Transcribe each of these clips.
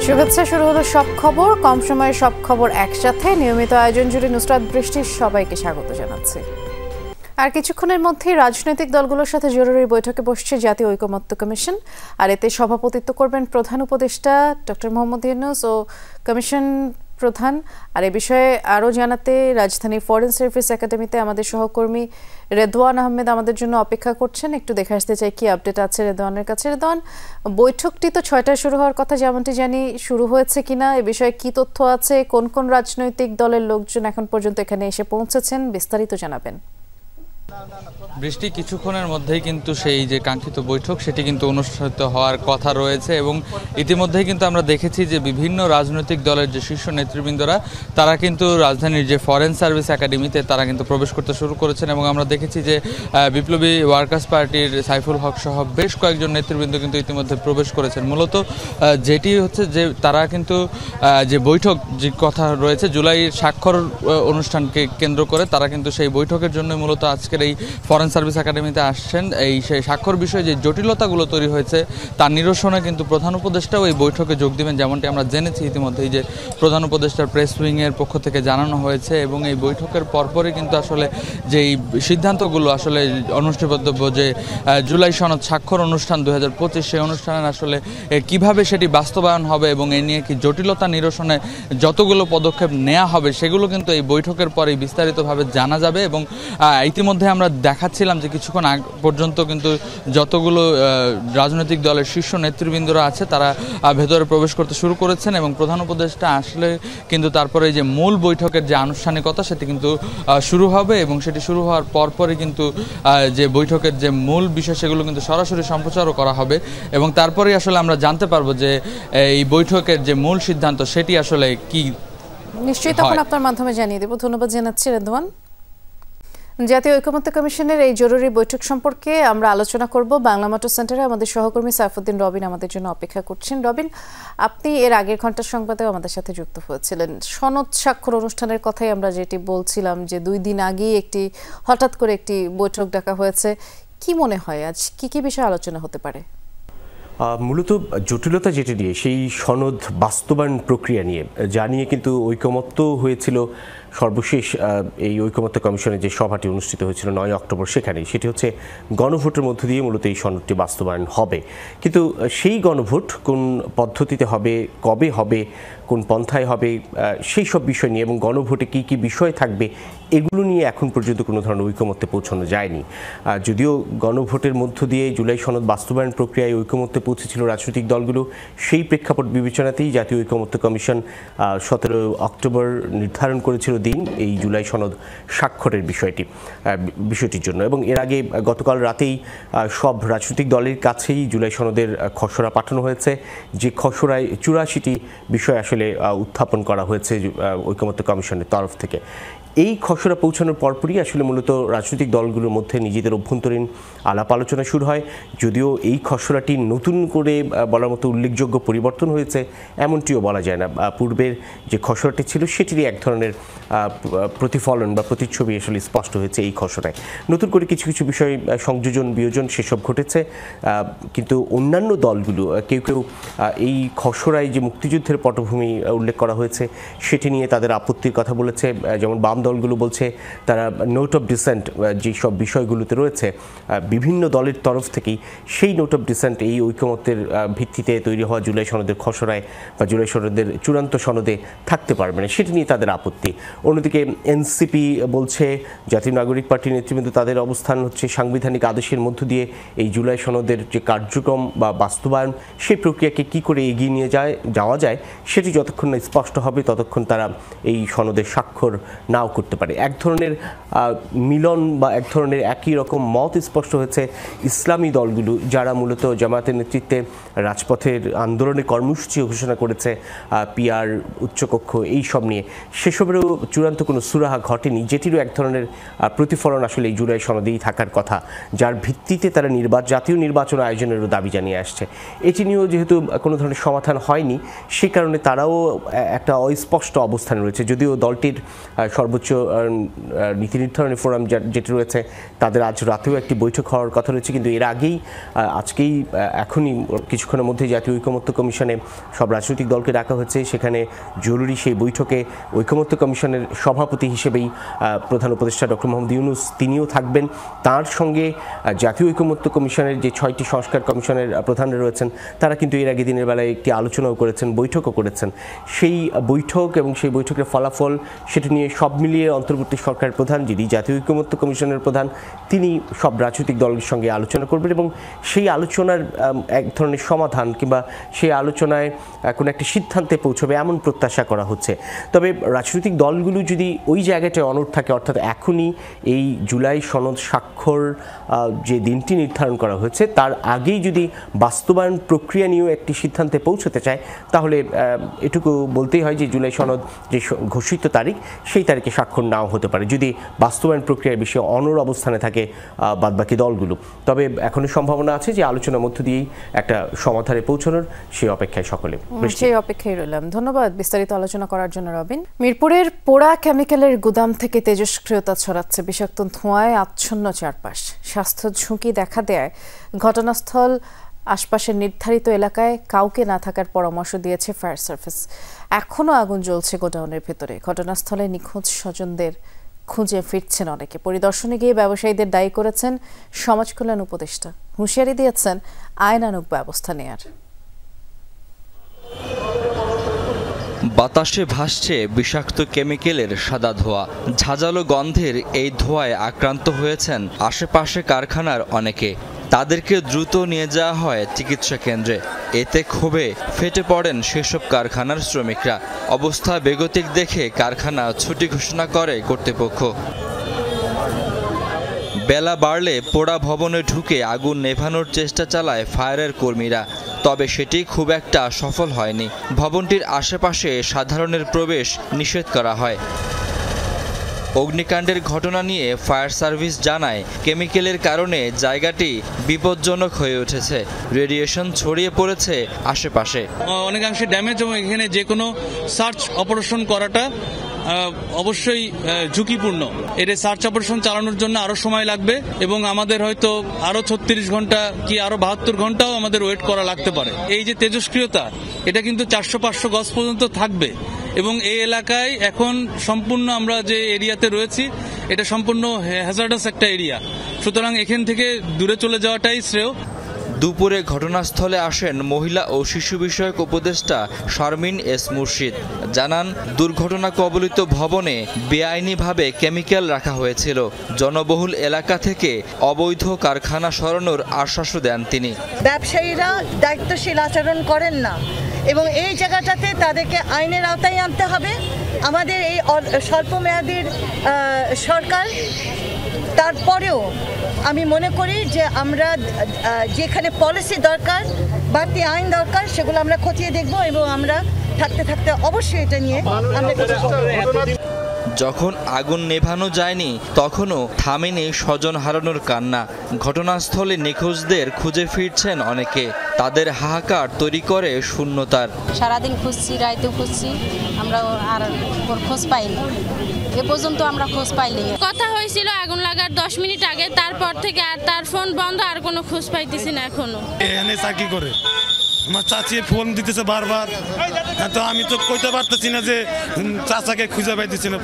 শুভেচ্ছা। শুরু হলো সব খবর, কম সময়ে সব খবর একসাথে। নিয়মিত আয়োজন জুড়ে নুসরাত বৃষ্টির সবাইকে স্বাগত জানাচ্ছি। আর কিছুক্ষণের মধ্যেই রাজনৈতিক দলগুলোর সাথে জরুরি বৈঠকে বসছে জাতীয় ঐকমত্য কমিশন। আর এতে সভাপতিত্ব করবেন প্রধান উপদেষ্টা ডক্টর মোহাম্মদ ইউনূস ও কমিশন প্রধান। আর এ বিষয়ে আরও জানাতে রাজধানী ফরেন সার্ভিস একাডেমিতে আমাদের সহকর্মী রেদওয়ান আহমেদ আমাদের জন্য অপেক্ষা করছেন। একটু দেখে আসতে চাই কি আপডেট আছে রেদওয়ানের কাছে। রেদওয়ান, বৈঠকটি তো 6টায় শুরু হওয়ার কথা, যেমনটি জানি শুরু হয়েছে কিনা, এ বিষয়ে কি তথ্য আছে, কোন কোন রাজনৈতিক দলের লোকজন এখন পর্যন্ত এখানে এসে পৌঁছেছেন, বিস্তারিত জানাবেন। বৃষ্টি, কিছুক্ষণের মধ্যেই কিন্তু সেই যে কাঙ্ক্ষিত বৈঠক সেটি কিন্তু অনুষ্ঠিত হওয়ার কথা রয়েছে এবং ইতিমধ্যেই কিন্তু আমরা দেখেছি যে বিভিন্ন রাজনৈতিক দলের যে শীর্ষ নেতৃবৃন্দরা তারা কিন্তু রাজধানীর যে ফরেন সার্ভিস একাডেমিতে তারা কিন্তু প্রবেশ করতে শুরু করেছেন এবং আমরা দেখেছি যে বিপ্লবী ওয়ার্কার্স পার্টির সাইফুল হক সহ বেশ কয়েকজন নেতৃবৃন্দ কিন্তু ইতিমধ্যে প্রবেশ করেছেন। মূলত যেটি হচ্ছে যে তারা কিন্তু যে বৈঠক যে কথা রয়েছে জুলাই স্বাক্ষর অনুষ্ঠানকে কেন্দ্র করে তারা কিন্তু সেই বৈঠকের জন্য মূলত আজকের এই ফরেন সার্ভিস একাডেমিতে আসছেন। এই সেই স্বাক্ষর বিষয়ে যে জটিলতাগুলো তৈরি হয়েছে তার নিরসনে কিন্তু প্রধান উপদেষ্টাও এই বৈঠকে যোগ দিবেন, যেমনটি আমরা জেনেছি ইতিমধ্যেই যে প্রধান উপদেষ্টার প্রেস উইংয়ের পক্ষ থেকে জানানো হয়েছে এবং এই বৈঠকের পরপরই কিন্তু আসলে যেই সিদ্ধান্তগুলো আসলে অনুষ্ঠিতব্য যে জুলাই সনদ স্বাক্ষর অনুষ্ঠান 2025 সেই অনুষ্ঠানের আসলে কিভাবে সেটি বাস্তবায়ন হবে এবং এ নিয়ে কি জটিলতা নিরসনে যতগুলো পদক্ষেপ নেওয়া হবে সেগুলো কিন্তু এই বৈঠকের পরেই বিস্তারিতভাবে জানা যাবে। এবং ইতিমধ্যে আমরা দেখাচ্ছিলাম যে কিছুক্ষণ আগ পর্যন্ত কিন্তু যতগুলো রাজনৈতিক দলের শীর্ষ নেতৃবৃন্দরা আছে তারা ভেতরে প্রবেশ করতে শুরু করেছেন এবং প্রধান উপদেষ্টা আসলে কিন্তু তারপরে যে মূল বৈঠকের যে আনুষ্ঠানিকতা সেটি কিন্তু শুরু হবে এবং সেটি শুরু হওয়ার পরপরই কিন্তু যে বৈঠকের যে মূল বিষয় সেগুলো কিন্তু সরাসরি সম্প্রচারও করা হবে এবং তারপরেই আসলে আমরা জানতে পারবো যে এই বৈঠকের যে মূল সিদ্ধান্ত সেটি আসলে কি। নিশ্চয়ই তখন আপনার মাধ্যমে জানিয়ে দেব। ধন্যবাদ জানাচ্ছি রেদওয়ান। জাতীয় ঐকমত্য কমিশনের এই জরুরি বৈঠক সম্পর্কে আমরা আলোচনা করব। বাংলা মোটর সেন্টারে আমাদের সহকর্মী সাইফুদ্দিন রবিন আমাদের জন্য অপেক্ষা করছেন। রবিন, আপনি এর আগের ঘন্টার সংবাদেও আমাদের সাথে যুক্ত হয়েছিলেন। সনদ স্বাক্ষর অনুষ্ঠানের কথাই আমরা যেটি বলছিলাম যে 2 দিন আগেই হঠাৎ করে একটি বৈঠক ডাকা হয়েছে। কি মনে হয় আজ কি কি বিষয়ে আলোচনা হতে পারে? মূলত জটিলতা যেটি নিয়ে সেই সনদ বাস্তবায়ন প্রক্রিয়া নিয়ে জানিয়ে কিন্তু ঐকমত্য হয়েছিল। সর্বশেষ এই ঐকমত্য কমিশনের যে সভাটি অনুষ্ঠিত হয়েছিল 9 অক্টোবর, সেখানে সেটি হচ্ছে গণভোটের মধ্য দিয়ে মূলত এই সনদটি বাস্তবায়ন হবে। কিন্তু সেই গণভোট কোন পদ্ধতিতে হবে, কবে হবে, কোন পন্থায় হবে, সেই সব বিষয় নিয়ে এবং গণভোটে কি কি বিষয় থাকবে এগুলো নিয়ে এখন পর্যন্ত কোনো ধরনের ঐকমত্যে পৌঁছানো যায়নি। যদিও গণভোটের মধ্য দিয়ে জুলাই সনদ বাস্তবায়ন প্রক্রিয়ায় ঐকমত্যে পৌঁছেছিল রাজনৈতিক দলগুলো, সেই প্রেক্ষাপট বিবেচনাতেই জাতীয় ঐকমত্য কমিশন 17 অক্টোবর নির্ধারণ করেছিল দিন এই জুলাই সনদ স্বাক্ষরের বিষয়টির জন্য। এবং এর আগে গতকাল রাতেই সব রাজনৈতিক দলের কাছেই জুলাই সনদের খসড়া পাঠানো হয়েছে, যে খসড়ায় 84টি বিষয় আসলে উত্থাপন করা হয়েছে ঐকমত্য কমিশনের তরফ থেকে। এই খসড়া পৌঁছানোর পরপরই আসলে মূলত রাজনৈতিক দলগুলোর মধ্যে নিজেদের অভ্যন্তরীণ আলাপ আলোচনা শুরু হয়। যদিও এই খসড়াটি নতুন করে বলার মতো উল্লেখযোগ্য পরিবর্তন হয়েছে এমনটিও বলা যায় না। পূর্বের যে খসড়াটি ছিল সেটিরই এক ধরনের প্রতিফলন বা প্রতিচ্ছবি আসলে স্পষ্ট হয়েছে এই খসড়ায়। নতুন করে কিছু কিছু বিষয় সংযোজন বিয়োজন সেসব ঘটেছে, কিন্তু অন্যান্য দলগুলো কেউ কেউ এই খসড়ায় যে মুক্তিযুদ্ধের পটভূমি উল্লেখ করা হয়েছে সেটি নিয়ে তাদের আপত্তির কথা বলেছে। যেমন বাম দলগুলো বলছে তারা নোট অফ ডিসেন্ট যেসব বিষয়গুলোতে রয়েছে বিভিন্ন দলের তরফ থেকেই সেই নোট অফ ডিসেন্ট এই ঐকমত্যের ভিত্তিতে তৈরি হওয়া জুলাই সনদের খসড়ায় বা জুলাই সনদের চূড়ান্ত সনদে থাকতে পারবে না, সেটি নিয়ে তাদের আপত্তি। অন্যদিকে এনসিপি বলছে, জাতীয় নাগরিক পার্টির নেতৃবৃন্দ তাদের অবস্থান হচ্ছে সাংবিধানিক আদেশের মধ্য দিয়ে এই জুলাই সনদের যে কার্যক্রম বা বাস্তবায়ন সেই প্রক্রিয়াকে কি করে এগিয়ে নিয়ে যাওয়া যায় সেটি যতক্ষণ না স্পষ্ট হবে ততক্ষণ তারা এই সনদের স্বাক্ষর নাও করতে পারে। এক ধরনের মিলন বা এক ধরনের একই রকম মত স্পষ্ট হয়েছে ইসলামী দলগুলো, যারা মূলত জামায়াতের নেতৃত্বে রাজপথের আন্দোলনে কর্মসূচি ঘোষণা করেছে, পিআর উচ্চকক্ষ এই সব নিয়ে, সেসবেরও চূড়ান্ত কোনো সুরাহা ঘটেনি, যেটিরও এক ধরনের প্রতিফলন আসলে এই জুলাই সনদেই থাকার কথা, যার ভিত্তিতে তারা জাতীয় নির্বাচন আয়োজনেরও দাবি জানিয়ে আসছে। এটি নিয়েও যেহেতু কোনো ধরনের সমাধান হয়নি, সে কারণে তারাও একটা অস্পষ্ট অবস্থানে রয়েছে। যদিও দলটির সর্বোচ্চ সর্বোচ্চ নীতি নির্ধারণী ফোরাম যেটি রয়েছে তাদের আজ রাতেও একটি বৈঠক হওয়ার কথা রয়েছে, কিন্তু এর আগেই এখনই কিছুক্ষণের মধ্যে জাতীয় ঐকমত্য কমিশনে সব রাজনৈতিক দলকে ডাকা হচ্ছে। সেখানে জরুরি সেই বৈঠকে ঐকমত্য কমিশনের সভাপতি হিসেবেই প্রধান উপদেষ্টা ডক্টর মোহাম্মদ ইউনূস তিনিও থাকবেন। তার সঙ্গে জাতীয় ঐকমত্য কমিশনের যে 6টি সংস্কার কমিশনের প্রধানরা রয়েছেন তারা কিন্তু এর আগে দিনের বেলায় একটি আলোচনাও করেছেন, বৈঠকও করেছেন। সেই বৈঠক এবং সেই বৈঠকের ফলাফল সেটা নিয়ে সব মিলিয়ে অন্তর্বর্তী সরকার প্রধান, যিনি জাতীয় ঐকমত্য কমিশনের প্রধান, তিনি সব রাজনৈতিক দলের সঙ্গে আলোচনা করবেন এবং সেই আলোচনার এক ধরনের সমাধান কিংবা সেই আলোচনায় কোনো একটি সিদ্ধান্তে পৌঁছবে এমন প্রত্যাশা করা হচ্ছে। তবে রাজনৈতিক দলগুলো যদি ওই জায়গাটায় অনড় থাকে, অর্থাৎ এখনই এই জুলাই সনদ স্বাক্ষর যে দিনটি নির্ধারণ করা হয়েছে তার আগেই যদি বাস্তবায়ন প্রক্রিয়া নিয়েও একটি সিদ্ধান্তে পৌঁছতে চায়, তাহলে এটুকু বলতেই হয় যে জুলাই সনদ যে ঘোষিত তারিখ সেই তারিখে স্বাক্ষর নাও হতে পারে যদি বাস্তবায়ন প্রক্রিয়ার বিষয়ে অনড় অবস্থানে থাকে বাদবাকি দলগুলো। তবে এখনো সম্ভাবনা আছে যে আলোচনার মধ্য দিয়েই একটা সমাধানে পৌঁছানোর সেই অপেক্ষায় সকলে। সেই অপেক্ষায় রইলাম। ধন্যবাদ বিস্তারিত আলোচনা করার জন্য রবিন। মিরপুরের পোড়া কেমিক্যালের গুদাম থেকে তেজস্ক্রিয়তা ছড়াচ্ছে, বিষাক্ত ধোঁয়ায় আচ্ছন্ন চারপাশ। স্বাস্থ্য ঝুঁকি দেখা দেয় ঘটনাস্থল আশপাশের নির্ধারিত এলাকায় কাউকে না থাকার পরামর্শ দিয়েছে ফায়ার সার্ভিস। এখনও আগুন জ্বলছে গোডাউনের ভেতরে। ঘটনাস্থলে নিখোঁজ স্বজনদের খুঁজে ফিরছেন অনেকে। পরিদর্শনে গিয়ে ব্যবসায়ীদের দায়ী করেছেন সমাজ কল্যাণ উপদেষ্টা, হুঁশিয়ারি দিয়েছেন আইনানুগ ব্যবস্থা নেয়ার। বাতাসে ভাসছে বিষাক্ত কেমিক্যালের সাদা ধোঁয়া। ঝাঁঝালো গন্ধের এই ধোঁয়ায় আক্রান্ত হয়েছেন আশেপাশে কারখানার অনেকে। তাদেরকে দ্রুত নিয়ে যাওয়া হয় চিকিৎসা কেন্দ্রে। এতে ক্ষোভে ফেটে পড়েন সেসব কারখানার শ্রমিকরা। অবস্থা বেগতিক দেখে কারখানা ছুটি ঘোষণা করে কর্তৃপক্ষ। বেলা বাড়লে পোড়া ভবনে ঢুকে আগুন নেভানোর চেষ্টা চালায় ফায়ারের কর্মীরা, তবে সেটি খুব একটা সফল হয়নি। ভবনটির আশেপাশে সাধারণের প্রবেশ নিষেধ করা হয়। অগ্নিকাণ্ডের ঘটনা নিয়ে ফায়ার সার্ভিস জানায়, কেমিক্যালের কারণে জায়গাটি বিপজ্জনক হয়ে উঠেছে। রেডিয়েশন ছড়িয়ে পড়েছে আশেপাশে। অনেকাংশে ড্যামেজ এবং এখানে যে কোনো সার্চ অপারেশন করাটা অবশ্যই ঝুঁকিপূর্ণ। এর সার্চ অপারেশন চালানোর জন্য আরো সময় লাগবে এবং আমাদের হয়তো আরো 36 ঘন্টা কি আরো 72 ঘন্টাও আমাদের ওয়েট করা লাগতে পারে। এই যে তেজস্ক্রিয়তা, এটা কিন্তু 400-500 গজ পর্যন্ত থাকবে এবং এই এলাকায় এখন সম্পূর্ণ আমরা যে এরিয়াতে রয়েছি এটা সম্পূর্ণ হ্যাজার্ডাস একটা এরিয়া, সুতরাং এখান থেকে দূরে চলে যাওয়াটাই শ্রেয়। দুপুরে ঘটনাস্থলে আসেন মহিলা ও শিশু বিষয়ক উপদেষ্টা শারমিন এস মুর্শিদ। জানান, দুর্ঘটনা কবলিত ভবনে বেআইনিভাবে কেমিক্যাল রাখা হয়েছিল। জনবহুল এলাকা থেকে অবৈধ কারখানা সরানোর আশ্বাসও দেন তিনি। ব্যবসায়ীরা দায়িত্বশীল আচরণ করেন না এবং এই জায়গাটাতে তাদেরকে আইনের আওতায় আনতে হবে। আমাদের এই স্বল্পমেয়াদীর সরকার, তারপরেও আমি মনে করি যে আমরা যেখানে পলিসি দরকার, বাড়তি আইন দরকার, সেগুলো আমরা খতিয়ে দেখব এবং আমরা থাকতে থাকতে অবশ্যই এটা নিয়ে আমরা। যখন আগুন নেভানো যায়নি তখনও থামেনি স্বজন হারানোর কান্না। ঘটনাস্থলে নিখোঁজদের খুঁজে ফিরছেন অনেকে। তাদের হাহাকার তৈরি করে শূন্যতার। সারাদিন খুঁজছি, রাইতেও খুঁজছি, আমরা আর খোঁজ পাইনি। এ পর্যন্ত আমরা খোঁজ পাইনি। কথা হয়েছিল আগুন লাগার 10 মিনিট আগে, তারপর থেকে আর তার ফোন বন্ধ, আর কোনো খোঁজ পাইতেছি না এখনো। এখানে চাকরি করে আমার চাচি ফোন দিতেছে বারবার, তো আমি তো কইতে পারতেছি না যে চাচাকে খুঁজে পাইতেছি না,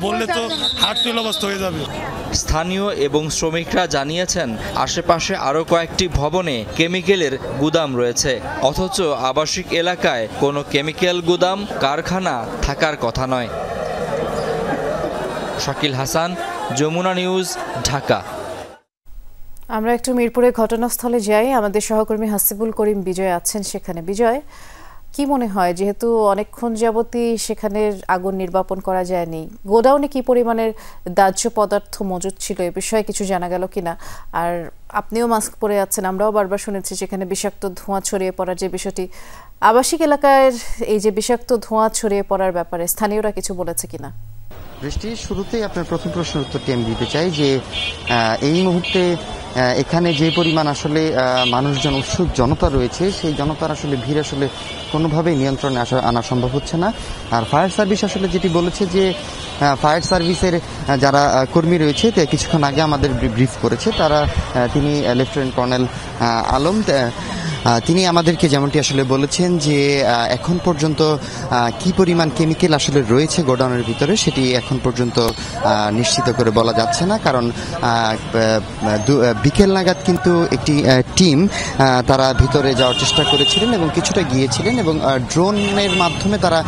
বললে তো হার্টফেল অবস্থা হয়ে যাবে। স্থানীয় এবং শ্রমিকরা জানিয়েছেন, আশেপাশে আরও কয়েকটি ভবনে কেমিক্যালের গুদাম রয়েছে, অথচ আবাসিক এলাকায় কোনো কেমিক্যাল গুদাম কারখানা থাকার কথা নয়। শাকিল হাসান, যমুনা নিউজ, ঢাকা। আমরা একটু মিরপুরের ঘটনাস্থলে যাই। আমাদের সহকর্মী হাসিবুল করিম বিজয় আছেন সেখানে। বিজয়, কি মনে হয়, যেহেতু অনেকক্ষণ যাবতই সেখানে আগুন নির্বাপন করা যায়নি, গোডাউনে কি পরিমাণের দাহ্য পদার্থ মজুদ ছিল, এ বিষয়ে কিছু জানা গেল কিনা? আর আপনিও মাস্ক পরে আছেন, আমরাও বারবার শুনেছি সেখানে বিষাক্ত ধোঁয়া ছড়িয়ে পড়ার যে বিষয়টি, আবাসিক এলাকায় এই যে বিষাক্ত ধোঁয়া ছড়িয়ে পড়ার ব্যাপারে স্থানীয়রা কিছু বলেছে কিনা? বৃষ্টির শুরুতেই আপনার প্রথম প্রশ্নের উত্তরটি আমি দিতে চাই যে এই মুহূর্তে এখানে যে পরিমাণ আসলে মানুষজন উৎসুক জনতা রয়েছে সেই জনতার আসলে ভিড় আসলে কোনোভাবেই নিয়ন্ত্রণে আনা সম্ভব হচ্ছে না। আর ফায়ার সার্ভিস আসলে যেটি বলেছে যে ফায়ার সার্ভিসের যারা কর্মী রয়েছে কিছুক্ষণ আগে আমাদের ব্রিফ করেছে তিনি লেফটেন্যান্ট কর্নেল আলম তিনি আমাদেরকে যেমনটি আসলে বলেছেন যে এখন পর্যন্ত কি পরিমাণ কেমিক্যাল আসলে রয়েছে গোডাউনের ভিতরে সেটি এখন পর্যন্ত নিশ্চিত করে বলা যাচ্ছে না, কারণ বিকেল নাগাদ কিন্তু একটি টিম তারা ভিতরে যাওয়ার চেষ্টা করেছিলেন এবং কিছুটা গিয়েছিলেন এবং ড্রোনের মাধ্যমে তারা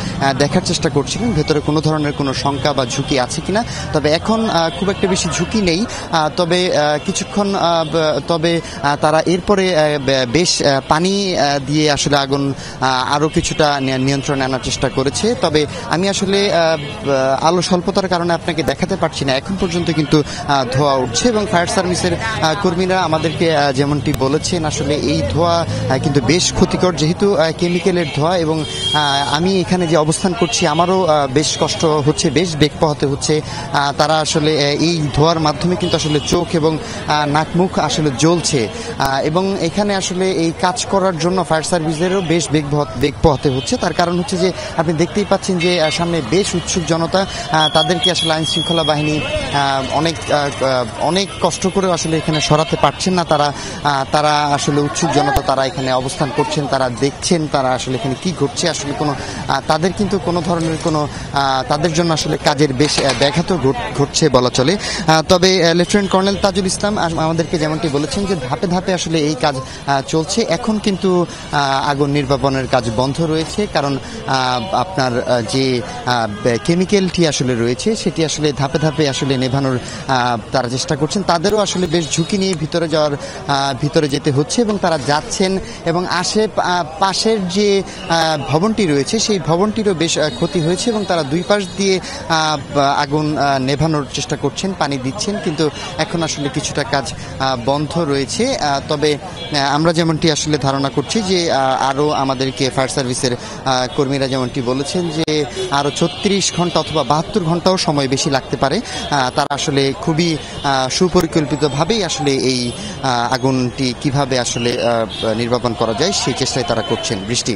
দেখার চেষ্টা করছিলেন ভেতরে কোনো ধরনের কোনো শঙ্কা বা ঝুঁকি আছে কিনা। তবে এখন খুব একটা বেশি ঝুঁকি নেই, তবে কিছুক্ষণ তবে তারা এরপরে বেশ পানি দিয়ে আসলে আগুন আরও কিছুটা নিয়ন্ত্রণে আনার চেষ্টা করেছে। তবে আমি আসলে আলো স্বল্পতার কারণে আপনাকে দেখাতে পারছি না, এখন পর্যন্ত কিন্তু ধোঁয়া উঠছে এবং ফায়ার সার্ভিসের কর্মীরা আমাদেরকে যেমনটি বলেছেন আসলে এই ধোঁয়া কিন্তু বেশ ক্ষতিকর, যেহেতু কেমিক্যালের ধোঁয়া এবং আমি এখানে যে অবস্থান করছি আমারও বেশ কষ্ট হচ্ছে, বেশ বেগ পোহাতে হচ্ছে। তারা আসলে এই ধোঁয়ার মাধ্যমে কিন্তু আসলে চোখ এবং নাক মুখ আসলে জ্বলছে এবং এখানে আসলে এই কাজ করার জন্য ফায়ার সার্ভিসেরও বেশ বেগ পোহাতে হচ্ছে। তার কারণ হচ্ছে যে আপনি দেখতেই পাচ্ছেন যে সামনে বেশ উৎসুক জনতা, তাদেরকে আসলে আইন শৃঙ্খলা বাহিনী অনেক কষ্ট করে আসলে এখানে সরাতে পারছেন না। তারা আসলে উৎসুক জনতা, তারা এখানে অবস্থান করছেন, তারা দেখছেন তারা আসলে এখানে কি ঘটছে। আসলে তাদের কিন্তু কোনো ধরনের তাদের জন্য আসলে কাজের বেশ ব্যাঘাত ঘটছে বলা চলে। তবে লেফটেন্যান্ট কর্নেল তাজুল ইসলাম আমাদেরকে যেমনটি বলেছেন যে ধাপে ধাপে আসলে এই কাজ চলছে। এখন কিন্তু আগুন নির্বাপনের কাজ বন্ধ রয়েছে, কারণ আপনার যে কেমিক্যালটি আসলে রয়েছে সেটি আসলে ধাপে ধাপে আসলে নেভানোর তারা চেষ্টা করছেন। তাদেরও আসলে বেশ ঝুঁকি নিয়ে ভিতরে যেতে হচ্ছে এবং তারা যাচ্ছেন এবং পাশের যে ভবনটি রয়েছে সেই ভবনটিরও বেশ ক্ষতি হয়েছে এবং তারা দুই পাশ দিয়ে আগুন নেভানোর চেষ্টা করছেন, পানি দিচ্ছেন, কিন্তু এখন আসলে কিছুটা কাজ বন্ধ রয়েছে। তবে আমরা যেমনটি আসলে ধারণা করছি যে আরও আমাদেরকে ফায়ার সার্ভিসের কর্মীরা যেমনটি বলেছেন যে আরও 36 ঘন্টা অথবা 72 ঘন্টাও সময় বেশি লাগতে পারে। তারা আসলে খুবই সুপরিকল্পিতভাবেই আসলে এই আগুনটি কিভাবে আসলে নির্বাপন করা যায় সেই চেষ্টায় তারা করছেন। বৃষ্টি,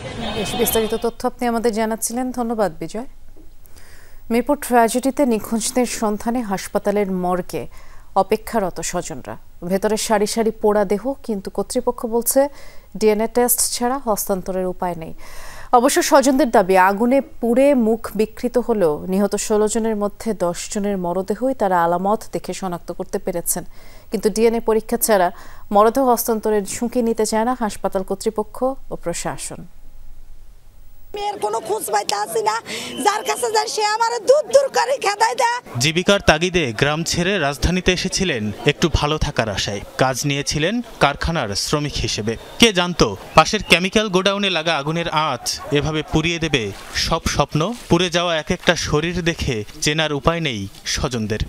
বিস্তারিত তথ্য আপনি আমাদের জানাচ্ছিলেন, ধন্যবাদ বিজয়। মিরপুর ট্র্যাজেডিতে নিখোঁজদের সন্ধানে হাসপাতালের মর্গে অপেক্ষারত স্বজনরা। ভেতরে সারি সারি পোড়া দেহ, কিন্তু কর্তৃপক্ষ বলছে ডিএনএ টেস্ট ছাড়া হস্তান্তরের উপায় নেই। অবশ্য স্বজনদের দাবি আগুনে পুড়ে মুখ বিকৃত হলেও নিহত 16 জনের মধ্যে 10 জনের মরদেহই তারা আলামত দেখে শনাক্ত করতে পেরেছেন। কিন্তু ডিএনএ পরীক্ষা ছাড়া মরদেহ হস্তান্তরের ঝুঁকি নিতে চায় না হাসপাতাল কর্তৃপক্ষ ও প্রশাসন। মেয়ের কোনো খোঁজ পাইতে আসি না, যার কাছে যাই সে আমার দূর করে খেদাই দেয়। জীবিকার তাগিদে গ্রাম ছেড়ে রাজধানীতে এসেছিলেন একটু ভালো থাকার আশায়। কাজ নিয়েছিলেন কারখানার শ্রমিক হিসেবে। কে জানতো পাশের কেমিক্যাল গোডাউনে লাগা আগুনের আঁচ এভাবে পুড়িয়ে দেবে সব স্বপ্ন। পুড়ে যাওয়া এক একটা শরীর দেখে চেনার উপায় নেই স্বজনদের।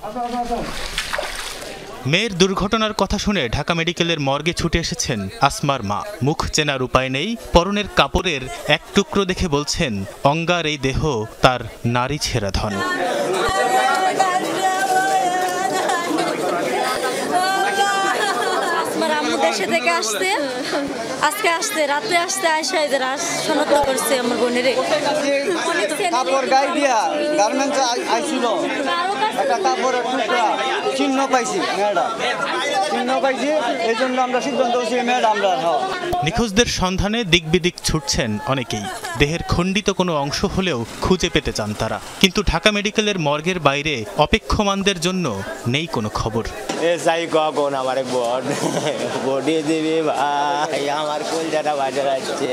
মেয়ের দুর্ঘটনার কথা শুনে ঢাকা মেডিকেলের মর্গে ছুটে এসেছেন আসমার মা। মুখ চেনার উপায় নেই, পরনের কাপড়ের এক টুকরো দেখে বলছেন অঙ্গার এই দেহ তার নারী ছেঁড়া ধন। দেশে থেকে আজকে রাতে আইসা এদের শনাক্ত করছে আমার বোনের কাপড় গায়ে দিয়া গার্মেন্টস আইছিল, একটা কাপড়ের টুকরা চিহ্ন পাইছি, এই জন্য আমরা সিদ্ধান্ত হচ্ছি আমরা। নিখোঁজদের সন্ধানে দিক বিদিক ছুটছেন অনেকেই। দেহের খণ্ডিত কোনো অংশ হলেও খুঁজে পেতে চান তারা, কিন্তু ঢাকা মেডিকেলের মর্গের বাইরে অপেক্ষমানদের জন্য নেই কোনো খবর। আমার বডি দিবি ভাই, আমার কলজাটা বাজার আসছে,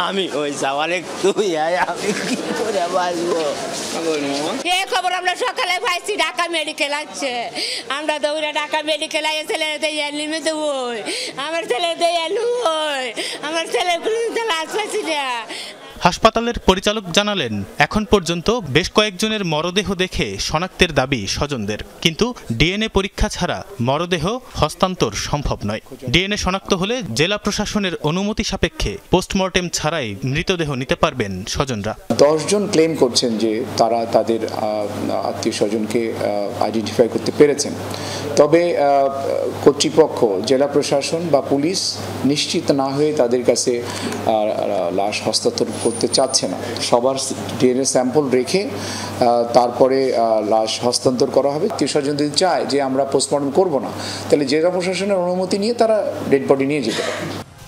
আমি ওই সওয়ালে তুই আমি কি করে বাঁচবো? এই খবর আমরা সকালে পাইছি, ঢাকা মেডিকেল আছে। আমরা দৌড়ে ঢাকা মেডিকেল আইয়ে ছেলের দিয়ে নিমে দেবো, আমার ছেলে দিয়ে আমার ছেলে লাশ পাইছি না। হাসপাতালের পরিচালক জানালেন, এখন পর্যন্ত বেশ কয়েকজনের মরদেহ দেখে শনাক্তের দাবি স্বজনদের, কিন্তু ডিএনএ পরীক্ষা ছাড়া মরদেহ হস্তান্তর সম্ভব নয়। ডিএনএ শনাক্ত হলে জেলা প্রশাসনের অনুমতি সাপেক্ষে পোস্টমর্টেম ছাড়াই মৃতদেহ নিতে পারবেন স্বজনরা। 10 জন ক্লেম করছেন যে তারা তাদের আত্মীয় স্বজনকে আইডেন্টিফাই করতে পেরেছেন, তবে কর্তৃপক্ষ, জেলা প্রশাসন বা পুলিশ নিশ্চিত না হয়ে তাদের কাছে লাশ হস্তান্তর করতে চাচ্ছে না। সবার ডিএনএ স্যাম্পল রেখে তারপরে লাশ হস্তান্তর করা হবে। আত্মীয় স্বজন যদি চায় যে আমরা পোস্টমর্টম করব না, তাহলে জেলা প্রশাসনের অনুমতি নিয়ে তারা ডেড বডি নিয়ে যেতে পারে।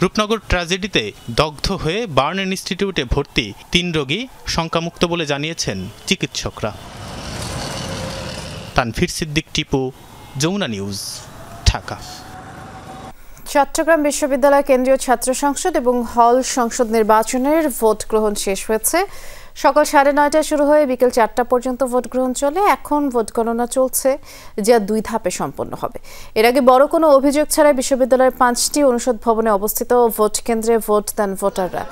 রূপনগর ট্র্যাজেডিতে দগ্ধ হয়ে বার্ন ইনস্টিটিউটে ভর্তি 3 রোগী শঙ্কামুক্ত বলে জানিয়েছেন চিকিৎসকরা। তানভীর সিদ্দিক, টিপু, যমুনা নিউজ, ঢাকা। চট্টগ্রাম বিশ্ববিদ্যালয় কেন্দ্রীয় ছাত্র সংসদ এবং হল সংসদ নির্বাচনের ভোট গ্রহণ শেষ হয়েছে। সকাল 9:30টায় শুরু হয়ে বিকেল 4টা পর্যন্ত ভোট গ্রহণ চলে। এখন ভোট গণনা চলছে, যা 2 ধাপে সম্পন্ন হবে। এর আগে বড় কোনো অভিযোগ ছাড়াই বিশ্ববিদ্যালয়ের 5টি অনুষদ ভবনে অবস্থিত ভোট কেন্দ্রে ভোট দেন ভোটাররা।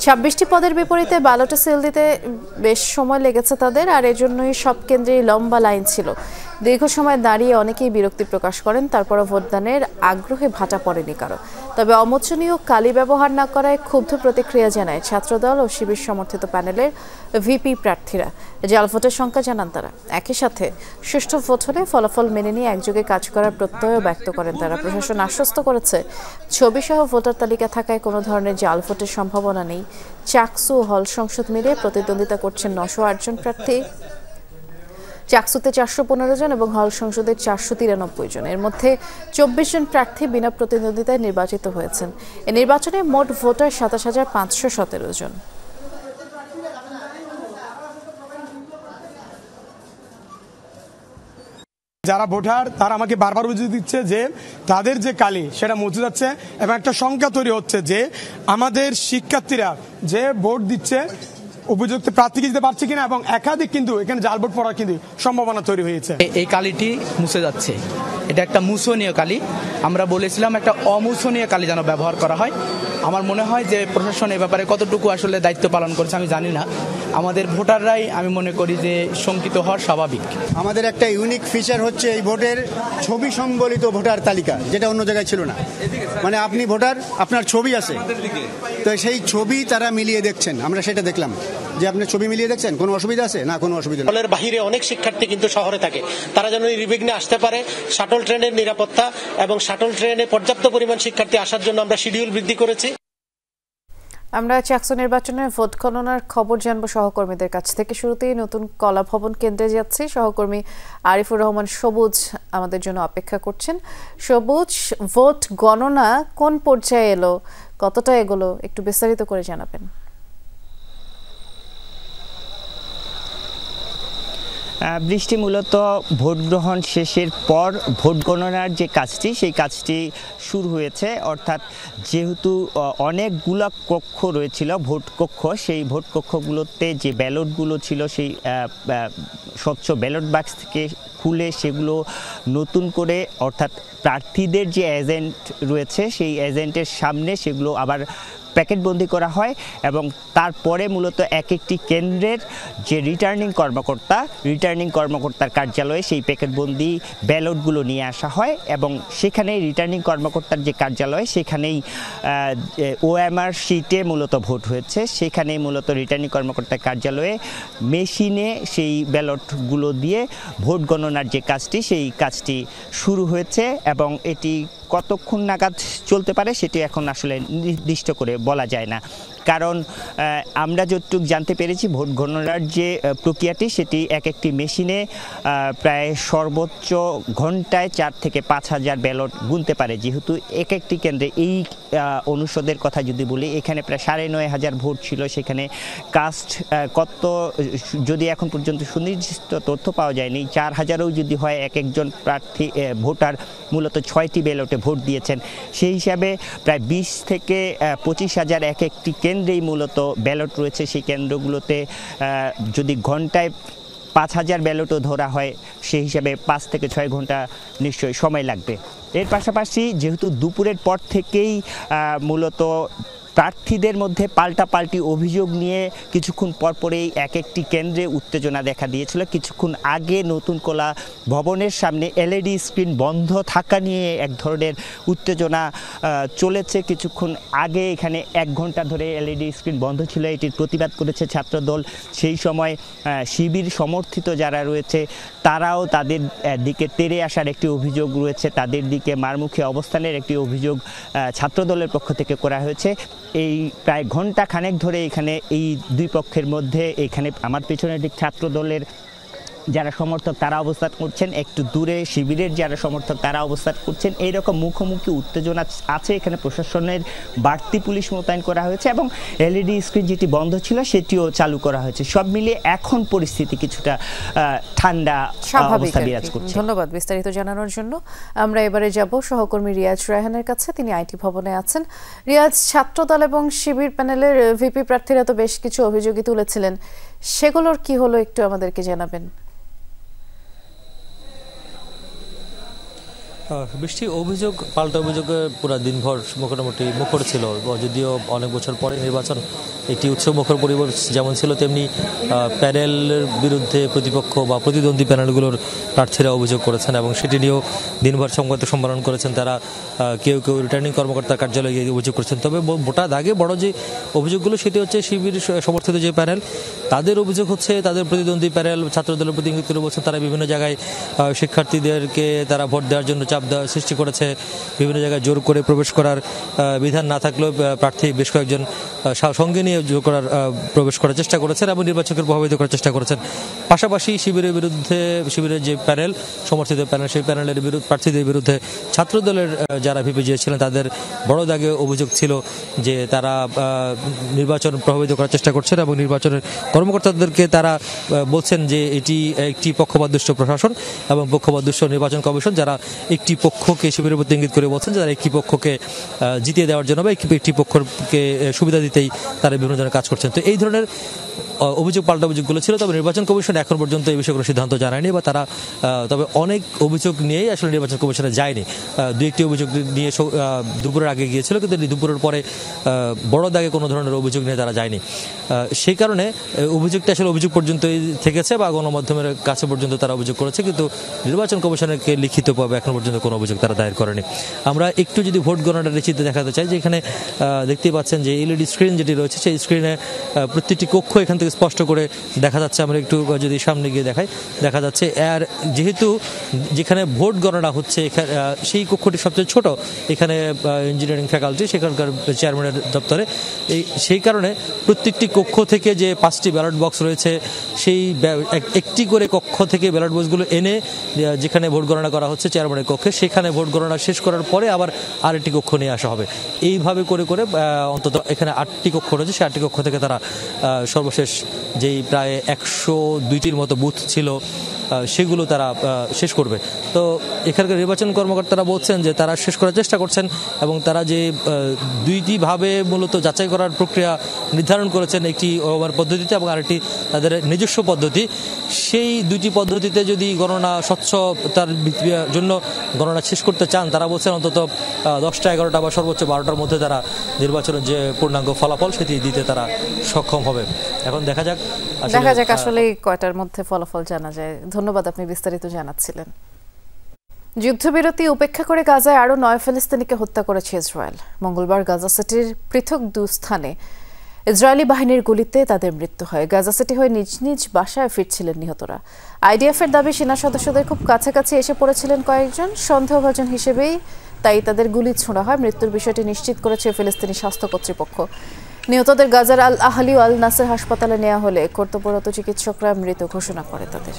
26টি পদের বিপরীতে ব্যালটে সিল দিতে বেশ সময় লেগেছে তাদের, আর এজন্যই সব কেন্দ্রেই লম্বা লাইন ছিল। দীর্ঘ সময় দাঁড়িয়ে অনেকেই বিরক্তি প্রকাশ করেন, তারপরও ভোটদানের আগ্রহে ভাটা পড়েনি কারো। তবে অমোচনীয় কালি ব্যবহার না করায় ক্ষুব্ধ প্রতিক্রিয়া জানায় ছাত্রদল ও শিবির সমর্থিত প্যানেলের ভিপি প্রার্থীরা। জাল ভোটের সংখ্যা জানান তারা। একই সাথে সুষ্ঠু ভোট হলে ফলাফল মেনে নিয়ে একযোগে কাজ করার প্রত্যয় ব্যক্ত করেন তারা। প্রশাসন আশ্বস্ত করেছে, ছবিসহ ভোটার তালিকা থাকায় কোনো ধরনের জাল ভোটের সম্ভাবনা নেই। চাকসু ও হল সংসদ মিলে প্রতিদ্বন্দ্বিতা করছেন 908 জন প্রার্থী। চাকসুতে 415 জন এবং হল সংসদে 493 জন। এর মধ্যে 24 জন প্রার্থী বিনা প্রতিদ্বন্দ্বিতায় নির্বাচিত হয়েছেন। এই নির্বাচনে মোট ভোটার 27,517 জন। যারা ভোটার তারা আমাকে বারবার বুঝিয়ে দিচ্ছে যে তাদের যে কালি সেটা মুছে যাচ্ছে, এবং একটা সংখ্যা তৈরি হচ্ছে যে আমাদের শিক্ষার্থীরা যে ভোট দিচ্ছে উপযুক্ত প্রার্থীকে দিতে পারছে কিনা, এবং একাধিক কিন্তু এখানে জাল ভোট পড়ার কিন্তু সম্ভাবনা তৈরি হয়েছে। এই কালিটি মুছে যাচ্ছে, এটা একটা মুছনীয় কালি। আমরা বলেছিলাম একটা অমুছনীয় কালি যেন ব্যবহার করা হয়। আমার মনে হয় যে প্রশাসন এ ব্যাপারে কতটুকু আসলে দায়িত্ব পালন করেছে আমি জানি না। আমাদের ভোটাররাই আমি মনে করি যে শঙ্কিত হওয়ার স্বাভাবিক। আমাদের একটা ইউনিক ফিচার হচ্ছে এই ভোটের ছবি সম্বলিত ভোটার তালিকা, যেটা অন্য জায়গায় ছিল না। মানে আপনি ভোটার, আপনার ছবি আছে, তো সেই ছবি তারা মিলিয়ে দেখছেন। আমরা সেটা দেখলাম যে আপনার ছবি মিলিয়ে দেখছেন, কোনো অসুবিধা আছে না? কোনো অসুবিধা নেই। হলের বাহিরে অনেক শিক্ষার্থী কিন্তু শহরে থাকে, তারা যেন নির্বিঘ্নে আসতে পারে। শাটল ট্রেনের নিরাপত্তা এবং শাটল ট্রেনে পর্যাপ্ত পরিমাণ শিক্ষার্থী আসার জন্য আমরা শিডিউল বৃদ্ধি করেছি। আমরা চাকসু নির্বাচনের ভোট গণনার খবর জানবো সহকর্মীদের কাছ থেকে। শুরুতেই নতুন কলা ভবন কেন্দ্রে যাচ্ছি। সহকর্মী আরিফুর রহমান সবুজ আমাদের জন্য অপেক্ষা করছেন। সবুজ, ভোট গণনা কোন পর্যায়ে এলো, কতটা এগোলো, একটু বিস্তারিত করে জানাবেন। বৃষ্টি, মূলত ভোট গ্রহণ শেষের পর ভোট গণনার যে কাজটি সেই কাজটি শুরু হয়েছে। অর্থাৎ যেহেতু অনেকগুলো কক্ষ রয়েছিল, ভোট কক্ষ, সেই ভোট কক্ষগুলোতে যে ব্যালটগুলো ছিল সেই স্বচ্ছ ব্যালট বাক্স থেকে খুলে সেগুলো নতুন করে, অর্থাৎ প্রার্থীদের যে এজেন্ট রয়েছে সেই এজেন্টের সামনে সেগুলো আবার প্যাকেটবন্দি করা হয়, এবং তারপরে মূলত এক একটি কেন্দ্রের যে রিটার্নিং কর্মকর্তার কার্যালয়ে সেই প্যাকেটবন্দি ব্যালটগুলো নিয়ে আসা হয়, এবং সেখানেই রিটার্নিং কর্মকর্তার যে কার্যালয় সেখানেই ওএমআর শিটে মূলত ভোট হয়েছে। সেখানেই মূলত রিটার্নিং কর্মকর্তার কার্যালয়ে মেশিনে সেই ব্যালটগুলো দিয়ে ভোট গণনার যে কাজটি সেই কাজটি শুরু হয়েছে, এবং এটি কতক্ষণ নাগাদ চলতে পারে সেটি এখন আসলে নির্দিষ্ট করে বলা যায় না। কারণ আমরা যতটুকু জানতে পেরেছি ভোট গণনার যে প্রক্রিয়াটি সেটি এক একটি মেশিনে প্রায় সর্বোচ্চ ঘন্টায় 4 থেকে 5 হাজার ব্যালট গুনতে পারে। যেহেতু এক একটি কেন্দ্রে, এই অনুষদের কথা যদি বলি, এখানে প্রায় 9,500 ভোট ছিল। সেখানে কাস্ট কত যদি এখন পর্যন্ত সুনির্দিষ্ট তথ্য পাওয়া যায়নি, 4,000ও যদি হয়, এক একজন প্রার্থী ভোটার মূলত 6টি ব্যালটে ভোট দিয়েছেন। সেই হিসাবে প্রায় 20 থেকে 25,000 এক একটি কেন্দ্রেই মূলত ব্যালট রয়েছে। সেই কেন্দ্রগুলোতে যদি ঘন্টায় 5,000 ব্যালটও ধরা হয়, সেই হিসাবে 5 থেকে 6 ঘন্টা নিশ্চয়ই সময় লাগবে। এর পাশাপাশি যেহেতু দুপুরের পর থেকেই মূলত প্রার্থীদের মধ্যে পাল্টাপাল্টি অভিযোগ নিয়ে কিছুক্ষণ পরপরেই এক একটি কেন্দ্রে উত্তেজনা দেখা দিয়েছিল। কিছুক্ষণ আগে নতুনকলা ভবনের সামনে এলইডি স্ক্রিন বন্ধ থাকা নিয়ে এক ধরনের উত্তেজনা চলেছে। কিছুক্ষণ আগে এখানে 1 ঘন্টা ধরে এলইডি স্ক্রিন বন্ধ ছিল, এটির প্রতিবাদ করেছে ছাত্রদল। সেই সময় শিবির সমর্থিত যারা রয়েছে তারাও তাদের দিকে তেড়ে আসার একটি অভিযোগ রয়েছে, তাদের দিকে মারমুখী অবস্থানের একটি অভিযোগ ছাত্রদলের পক্ষ থেকে করা হয়েছে। এই প্রায় ঘন্টা খানেক ধরে এখানে এই দুই পক্ষের মধ্যে এখানে আমার পেছনের দিক ছাত্রদলের যারা সমর্থক তারা অবস্থান করছেন, একটু দূরে শিবিরের যারা সমর্থক তারা অবস্থান করছেন। এইরকম মুখোমুখি উত্তেজনা আছে। এখানে প্রশাসনের বাড়তি পুলিশ মোতায়েন করা হয়েছে এবং এলইডি স্ক্রিন যেটি বন্ধ ছিল সেটিও চালু করা হয়েছে। সব মিলিয়ে এখন পরিস্থিতি কিছুটা ঠান্ডা অবস্থা বিরাজ করছে। ধন্যবাদ বিস্তারিত জানানোর জন্য। আমরা এবারে যাব সহকর্মী রিয়াজ রায়হানের কাছে, তিনি আইটি ভবনে আছেন। রিয়াজ, ছাত্রদল এবং শিবির প্যানেলের ভিপি প্রার্থীরা তো বেশ কিছু অভিযোগই তুলেছিলেন, সেগুলোর কি হলো একটু আমাদেরকে জানাবেন। বৃষ্টি, অভিযোগ পাল্টা অভিযোগে পুরো দিনভর মোটামুটি মুখর ছিল। যদিও অনেক বছর পরে নির্বাচন একটি উৎসব মুখর পরিবেশ যেমন ছিল, তেমনি প্যানেলের বিরুদ্ধে প্রতিপক্ষ বা প্রতিদ্বন্দ্বী প্যানেলগুলোর প্রার্থীরা অভিযোগ করেছেন এবং সেটি নিয়েও দিনভর সংবাদ সম্মেলন করেছেন তারা। কেউ কেউ রিটার্নিং কর্মকর্তার কার্যালয়ে গিয়ে অভিযোগ করেছেন। তবে মোটা দাগে বড় যে অভিযোগগুলো সেটি হচ্ছে শিবির সমর্থিত যে প্যানেল তাদের অভিযোগ হচ্ছে তাদের প্রতিদ্বন্দ্বী প্যানেল ছাত্রদলের প্রতিনিধিত্ব বলছেন তারা বিভিন্ন জায়গায় শিক্ষার্থীদেরকে তারা ভোট দেওয়ার জন্য চাপ দেওয়ার সৃষ্টি করেছে। বিভিন্ন জায়গায় জোর করে প্রবেশ করার বিধান না থাকলেও প্রার্থী বেশ কয়েকজন সঙ্গে নিয়ে জোর করার প্রবেশ করার চেষ্টা করেছেন এবং নির্বাচনকে প্রভাবিত করার চেষ্টা করেছেন। পাশাপাশি শিবিরের বিরুদ্ধে, শিবিরের যে প্যানেল সমর্থিত প্যানেল সেই প্যানেলের প্রার্থীদের বিরুদ্ধে ছাত্রদলের যারা ভিপি ছিলেন তাদের বড় দাগে অভিযোগ ছিল যে তারা নির্বাচন প্রভাবিত করার চেষ্টা করছেন এবং নির্বাচনের কর্মকর্তাদেরকে তারা বলছেন যে এটি একটি পক্ষপাতদুষ্ট প্রশাসন এবং পক্ষপাতদুষ্ট নির্বাচন কমিশন, যারা একটি পক্ষকে শিবিরের প্রতি ইঙ্গিত করে বলছেন যারা একটি পক্ষকে জিতিয়ে দেওয়ার জন্য বা একটি পক্ষকে সুবিধা দিতেই তারা বিভিন্ন ধরনের কাজ করছেন। তো এই ধরনের অভিযোগ পাল্টা অভিযোগগুলো ছিল। তবে নির্বাচন কমিশন এখন পর্যন্ত এই বিষয়ে কোনো সিদ্ধান্ত জানায়নি বা তারা তবে অনেক অভিযোগ নিয়েই আসলে নির্বাচন কমিশনে যায়নি। দু একটি অভিযোগ নিয়ে দুপুরের আগে গিয়েছিল, কিন্তু দুপুরের পরে বড় দাগে কোনো ধরনের অভিযোগ নিয়ে তারা যায়নি। সেই কারণে অভিযোগটা আসলে অভিযোগ পর্যন্তই থেকেছে বা গণমাধ্যমের কাছে পর্যন্ত তারা অভিযোগ করেছে, কিন্তু নির্বাচন কমিশনকে লিখিতভাবে এখন পর্যন্ত কোনো অভিযোগ তারা দায়ের করেনি। আমরা একটু যদি ভোট গণনার চিত্র দেখাতে চাই, যে এখানে দেখতেই পাচ্ছেন যে এলইডি স্ক্রিন যেটি রয়েছে সেই স্ক্রিনে প্রত্যেকটি কক্ষ এখান থেকে স্পষ্ট করে দেখা যাচ্ছে। আমরা একটু যদি সামনে গিয়ে দেখাই, দেখা যাচ্ছে আর যেহেতু যেখানে ভোট গণনা হচ্ছে সেই কক্ষটি সবচেয়ে ছোট, এখানে ইঞ্জিনিয়ারিং ফ্যাকাল্টি সেখানকার চেয়ারম্যানের দপ্তরে, সেই কারণে প্রত্যেকটি কক্ষ থেকে যে 5টি ব্যালট বক্স রয়েছে সেই একটি করে কক্ষ থেকে ব্যালট বক্সগুলো এনে যেখানে ভোট গণনা করা হচ্ছে চেয়ারম্যানের কক্ষে, সেখানে ভোট গণনা শেষ করার পরে আবার আরেকটি কক্ষ নিয়ে আসা হবে। এইভাবে করে করে অন্তত এখানে 8টি কক্ষ রয়েছে, সেই 8টি কক্ষ থেকে তারা সর্বশেষ যেই প্রায় 102টির মতো বুথ ছিল সেগুলো তারা শেষ করবে। তো এখানকার নির্বাচন কর্মকর্তারা বলছেন যে তারা শেষ করার চেষ্টা করছেন এবং তারা যে দুইটি ভাবে মূলত যাচাই করার প্রক্রিয়া নির্ধারণ করেছেন, একটি ওভার পদ্ধতিতে এবং আরেকটি তাদের নিজস্ব পদ্ধতি। সেই দুইটি পদ্ধতিতে যদি গণনা স্বচ্ছতার জন্য গণনা শেষ করতে চান, তারা বলছেন অন্তত 10টা 11টা বা সর্বোচ্চ 12টার মধ্যে তারা নির্বাচনের যে পূর্ণাঙ্গ ফলাফল সেটি দিতে তারা সক্ষম হবে। এখন দেখা যাক আসলে কয়টার মধ্যে ফলাফল জানা যায়। ধন্যবাদ, আপনি বিস্তারিত জানাচ্ছিলেন। যুদ্ধবিরতি উপেক্ষা করে গাজায় আরও 9 ফিলিস্তিনিকে হত্যা করেছে ইসরায়েল। মঙ্গলবার গাজা সিটির পৃথক 2 স্থানে ইসরায়েলি বাহিনীর গুলিতে তাদের মৃত্যু হয়। গাজা সিটি হয়ে নিজ নিজ বাসায় ফিরছিলেন নিহতরা। আইডিএফের দাবি সেনা সদস্যদের খুব কাছাকাছি এসে পড়েছিলেন কয়েকজন সন্দেহভাজন হিসেবেই, তাই তাদের গুলি ছোড়া হয়। মৃত্যুর বিষয়টি নিশ্চিত করেছে ফিলিস্তিনি স্বাস্থ্য কর্তৃপক্ষ। নিহতদের গাজার আল আহলি ও আল নাসের হাসপাতালে নেওয়া হলে কর্তব্যরত চিকিৎসকরা মৃত ঘোষণা করে তাদের।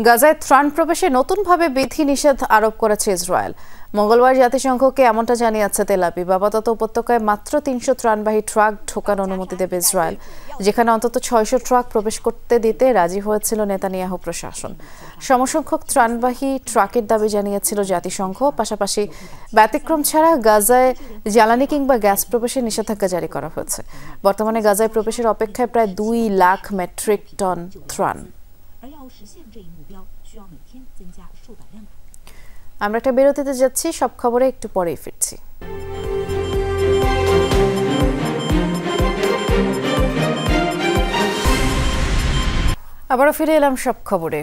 গাজায় ত্রাণ প্রবেশে নতুনভাবে বিধিনিষেধ আরোপ করেছে ইসরায়েল। মঙ্গলবার জাতিসংঘকে এমনটা জানিয়েছে তেল আবিব। আপাতত উপত্যকায় মাত্র 300 ত্রাণবাহী ট্রাক ঢোকার অনুমতি দেবে ইসরায়েল, যেখানে অন্তত 600 ট্রাক প্রবেশ করতে দিতে রাজি হয়েছিল নেতানিয়াহু প্রশাসন। সমসংখ্যক ত্রাণবাহী ট্রাকের দাবি জানিয়েছিল জাতিসংঘ। পাশাপাশি ব্যতিক্রম ছাড়া গাজায় জ্বালানি কিংবা গ্যাস প্রবেশে নিষেধাজ্ঞা জারি করা হয়েছে। বর্তমানে গাজায় প্রবেশের অপেক্ষায় প্রায় 2 লাখ মেট্রিক টন ত্রাণ। আমরা একটা বিরতিতে যাচ্ছি, সব খবরে একটু পরেই ফিরছি। আবারও ফিরে এলাম সব খবরে।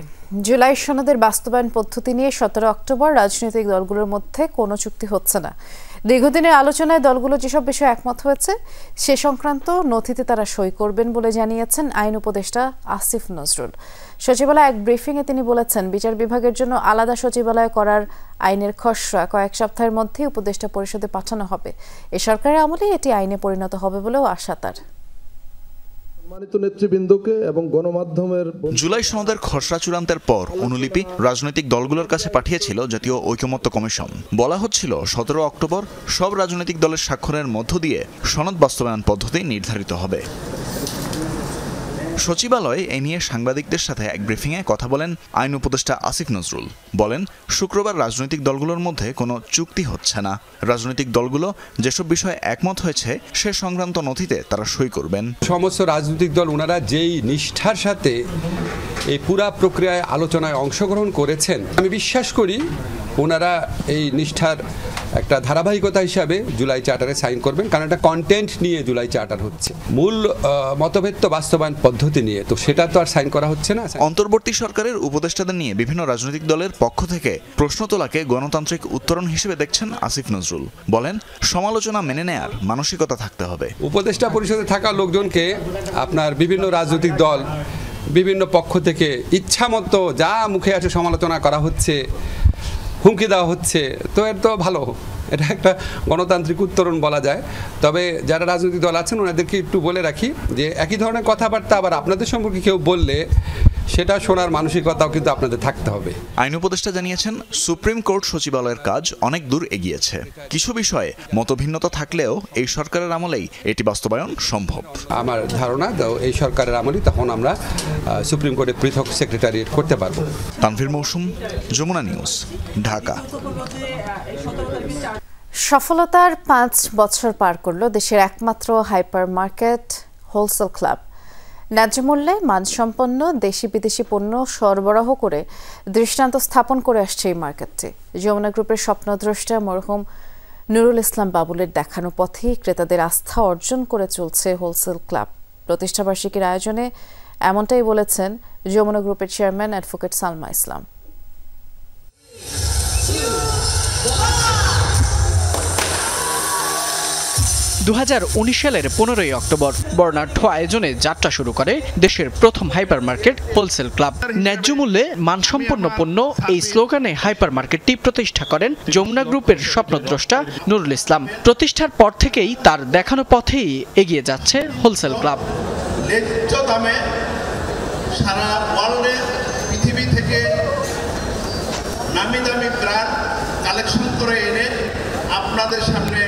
জুলাই সনদের বাস্তবায়ন পদ্ধতি নিয়ে 17 অক্টোবর রাজনৈতিক দলগুলোর মধ্যে কোনো চুক্তি হচ্ছে না। দীর্ঘদিনের আলোচনায় দলগুলো যেসব বিষয়ে একমত হয়েছে সে সংক্রান্ত নথিতে তারা সই করবেন বলে জানিয়েছেন আইন উপদেষ্টা আসিফ নজরুল। সচিবালয়ে এক ব্রিফিংয়ে তিনি বলেছেন, বিচার বিভাগের জন্য আলাদা সচিবালয় করার আইনের খসড়া কয়েক সপ্তাহের মধ্যেই উপদেষ্টা পরিষদে পাঠানো হবে। এ সরকারের আমলেই এটি আইনে পরিণত হবে বলেও আশা তার। জুলাই সনদের খসড়া চূড়ান্তের পর অনুলিপি রাজনৈতিক দলগুলোর কাছে পাঠিয়েছিল জাতীয় ঐকমত্য কমিশন। বলা হচ্ছিল 17 অক্টোবর সব রাজনৈতিক দলের স্বাক্ষরের মধ্য দিয়ে সনদ বাস্তবায়ন পদ্ধতি নির্ধারিত হবে। সচিবালয়ে এ নিয়ে সাংবাদিকদের সাথে এক ব্রিফিংয়ে কথা বলেন আইন উপদেষ্টা আসিফ নজরুল। বলেন, শুক্রবার রাজনৈতিক দলগুলোর মধ্যে কোনো চুক্তি হচ্ছে না। রাজনৈতিক দলগুলো যেসব বিষয়ে একমত হয়েছে সে সংক্রান্ত নথিতে তারা সই করবেন। সমস্ত রাজনৈতিক দল ওনারা যেই নিষ্ঠার সাথে এই পুরা প্রক্রিয়ায় আলোচনায় অংশগ্রহণ করেছেন, আমি বিশ্বাস করি ওনারা এই নিষ্ঠার একটা ধারাবাহিকতা হিসাবে জুলাই চার্টারে সাইন করবেন, কারণ একটা কন্টেন্ট নিয়ে জুলাই চার্টার হচ্ছে, মূল মতভেদ তো বাস্তবায়ন পদ্ধতি নিয়ে, তো সেটা তো আর সাইন করা হচ্ছে না। অন্তর্বর্তী সরকারের উপদেষ্টাদের নিয়ে বিভিন্ন রাজনৈতিক দলের পক্ষ থেকে প্রশ্ন তোলাকে গণতান্ত্রিক উত্তরণ হিসেবে দেখছেন আসিফ নজরুল। বলেন, সমালোচনা মেনে নেয়ার মানসিকতা থাকতে হবে। উপদেষ্টা পরিষদে থাকা লোকজনকে আপনার বিভিন্ন রাজনৈতিক দল বিভিন্ন পক্ষ থেকে ইচ্ছামতো যা মুখে আসে সমালোচনা করা হচ্ছে, হুমকি দেওয়া হচ্ছে, তো এর তো ভালো, এটা একটা গণতান্ত্রিক উত্তরণ বলা যায়। তবে যারা রাজনৈতিক দল আছেন ওনাদেরকে একটু বলে রাখি যে একই ধরনের কথাবার্তা আবার আপনাদের সম্পর্কে কেউ বললে সেটা শোনার মানসিকতাও কিন্তু আপনাদের থাকতে হবে। আইন উপদেষ্টা জানিয়েছেন, সুপ্রিম কোর্ট সচিবালয়ের কাজ অনেক দূর এগিয়েছে। কিছু বিষয়ে মতভিন্নতা থাকলেও এই সরকারের আমলেই এটি বাস্তবায়ন সম্ভব। আমার ধারণা এই সরকারের আমলেই তখন আমরা সুপ্রিম কোর্টে পৃথক সেক্রেটারিয়েট করতে পারবো। তানভীর মৌসুম, যমুনা নিউজ, ঢাকা। সফলতার 5 বছর পার করল দেশের একমাত্র হাইপার মার্কেট হোলসেল ক্লাব। ন্যায্য মূল্যে মানসম্পন্ন দেশি বিদেশি পণ্য সরবরাহ করে দৃষ্টান্ত স্থাপন করে আসছে এই মার্কেটটি। যমুনা গ্রুপের স্বপ্নদ্রষ্টা মরহুম নুরুল ইসলাম বাবুলের দেখানো পথেই ক্রেতাদের আস্থা অর্জন করে চলছে হোলসেল ক্লাব। প্রতিষ্ঠাবার্ষিকীর আয়োজনে এমনটাই বলেছেন যমুনা গ্রুপের চেয়ারম্যান অ্যাডভোকেট সালমা ইসলাম। 2019 সালের 15ই অক্টোবর বর্ণাঢ্য আয়োজনে যাত্রা শুরু করে দেশের প্রথম হাইপার মার্কেট হোলসেল ক্লাব। ন্যায্য মূল্যে মানসম্পন্ন পণ্য এই স্লোগানে হাইপার মার্কেটটি প্রতিষ্ঠা করেন যমুনা গ্রুপের স্বপ্নদ্রষ্টা নুরুল ইসলাম। প্রতিষ্ঠার পর থেকেই তার দেখানো পথেই এগিয়ে যাচ্ছে হোলসেল ক্লাব। ন্যায্য দামে সারা ওয়ার্ল্ডে পৃথিবী থেকে নামি দামি ব্র্যান্ড কালেকশন করে এনে আপনাদের সামনে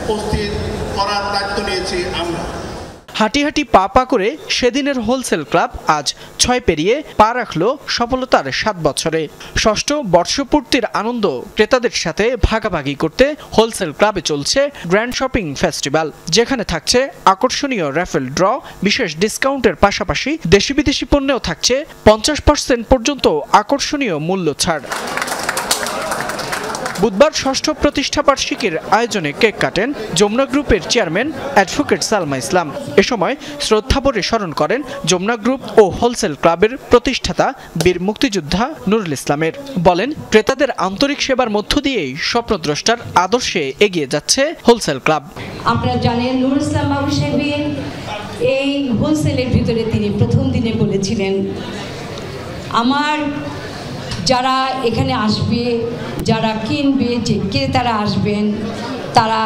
উপস্থিত করার দায়িত্ব নিয়েছি আমরা। হাঁটি হাঁটি পা পা করে সেদিনের হোলসেল ক্লাব আজ 6 পেরিয়ে পা রাখল সফলতার 7 বছরে। ষষ্ঠ বর্ষপূর্তির আনন্দ ক্রেতাদের সাথে ভাগাভাগি করতে হোলসেল ক্লাবে চলছে গ্র্যান্ড শপিং ফেস্টিভ্যাল, যেখানে থাকছে আকর্ষণীয় র্যাফেল ড্র, বিশেষ ডিসকাউন্টের পাশাপাশি দেশি বিদেশি পণ্যেও থাকছে 50% পর্যন্ত আকর্ষণীয় মূল্য ছাড়। বুধবার ষষ্ঠ প্রতিষ্ঠাবার্ষিকীর আয়োজনে কেক কাটেন যমুনা গ্রুপের চেয়ারম্যান অ্যাডভোকেট সালমা ইসলাম। এ সময় শ্রদ্ধাভরে স্মরণ করেন যমুনা গ্রুপ ও হোলসেল ক্লাবের প্রতিষ্ঠাতা বীর মুক্তিযোদ্ধা নুরুল ইসলামের। বলেন, ক্রেতাদের আন্তরিক সেবার মধ্য দিয়েই স্বপ্নদ্রষ্টার আদর্শে এগিয়ে যাচ্ছে হোলসেল ক্লাব। আপনারা জানেন নুরুল ইসলাম বাবু সাহেব এই হোলসেলের ভিতরে তিনি প্রথম দিনে বলেছিলেন, আমার যারা এখানে আসবে, যারা কিনবে, যে ক্রেতারা আসবেন, তারা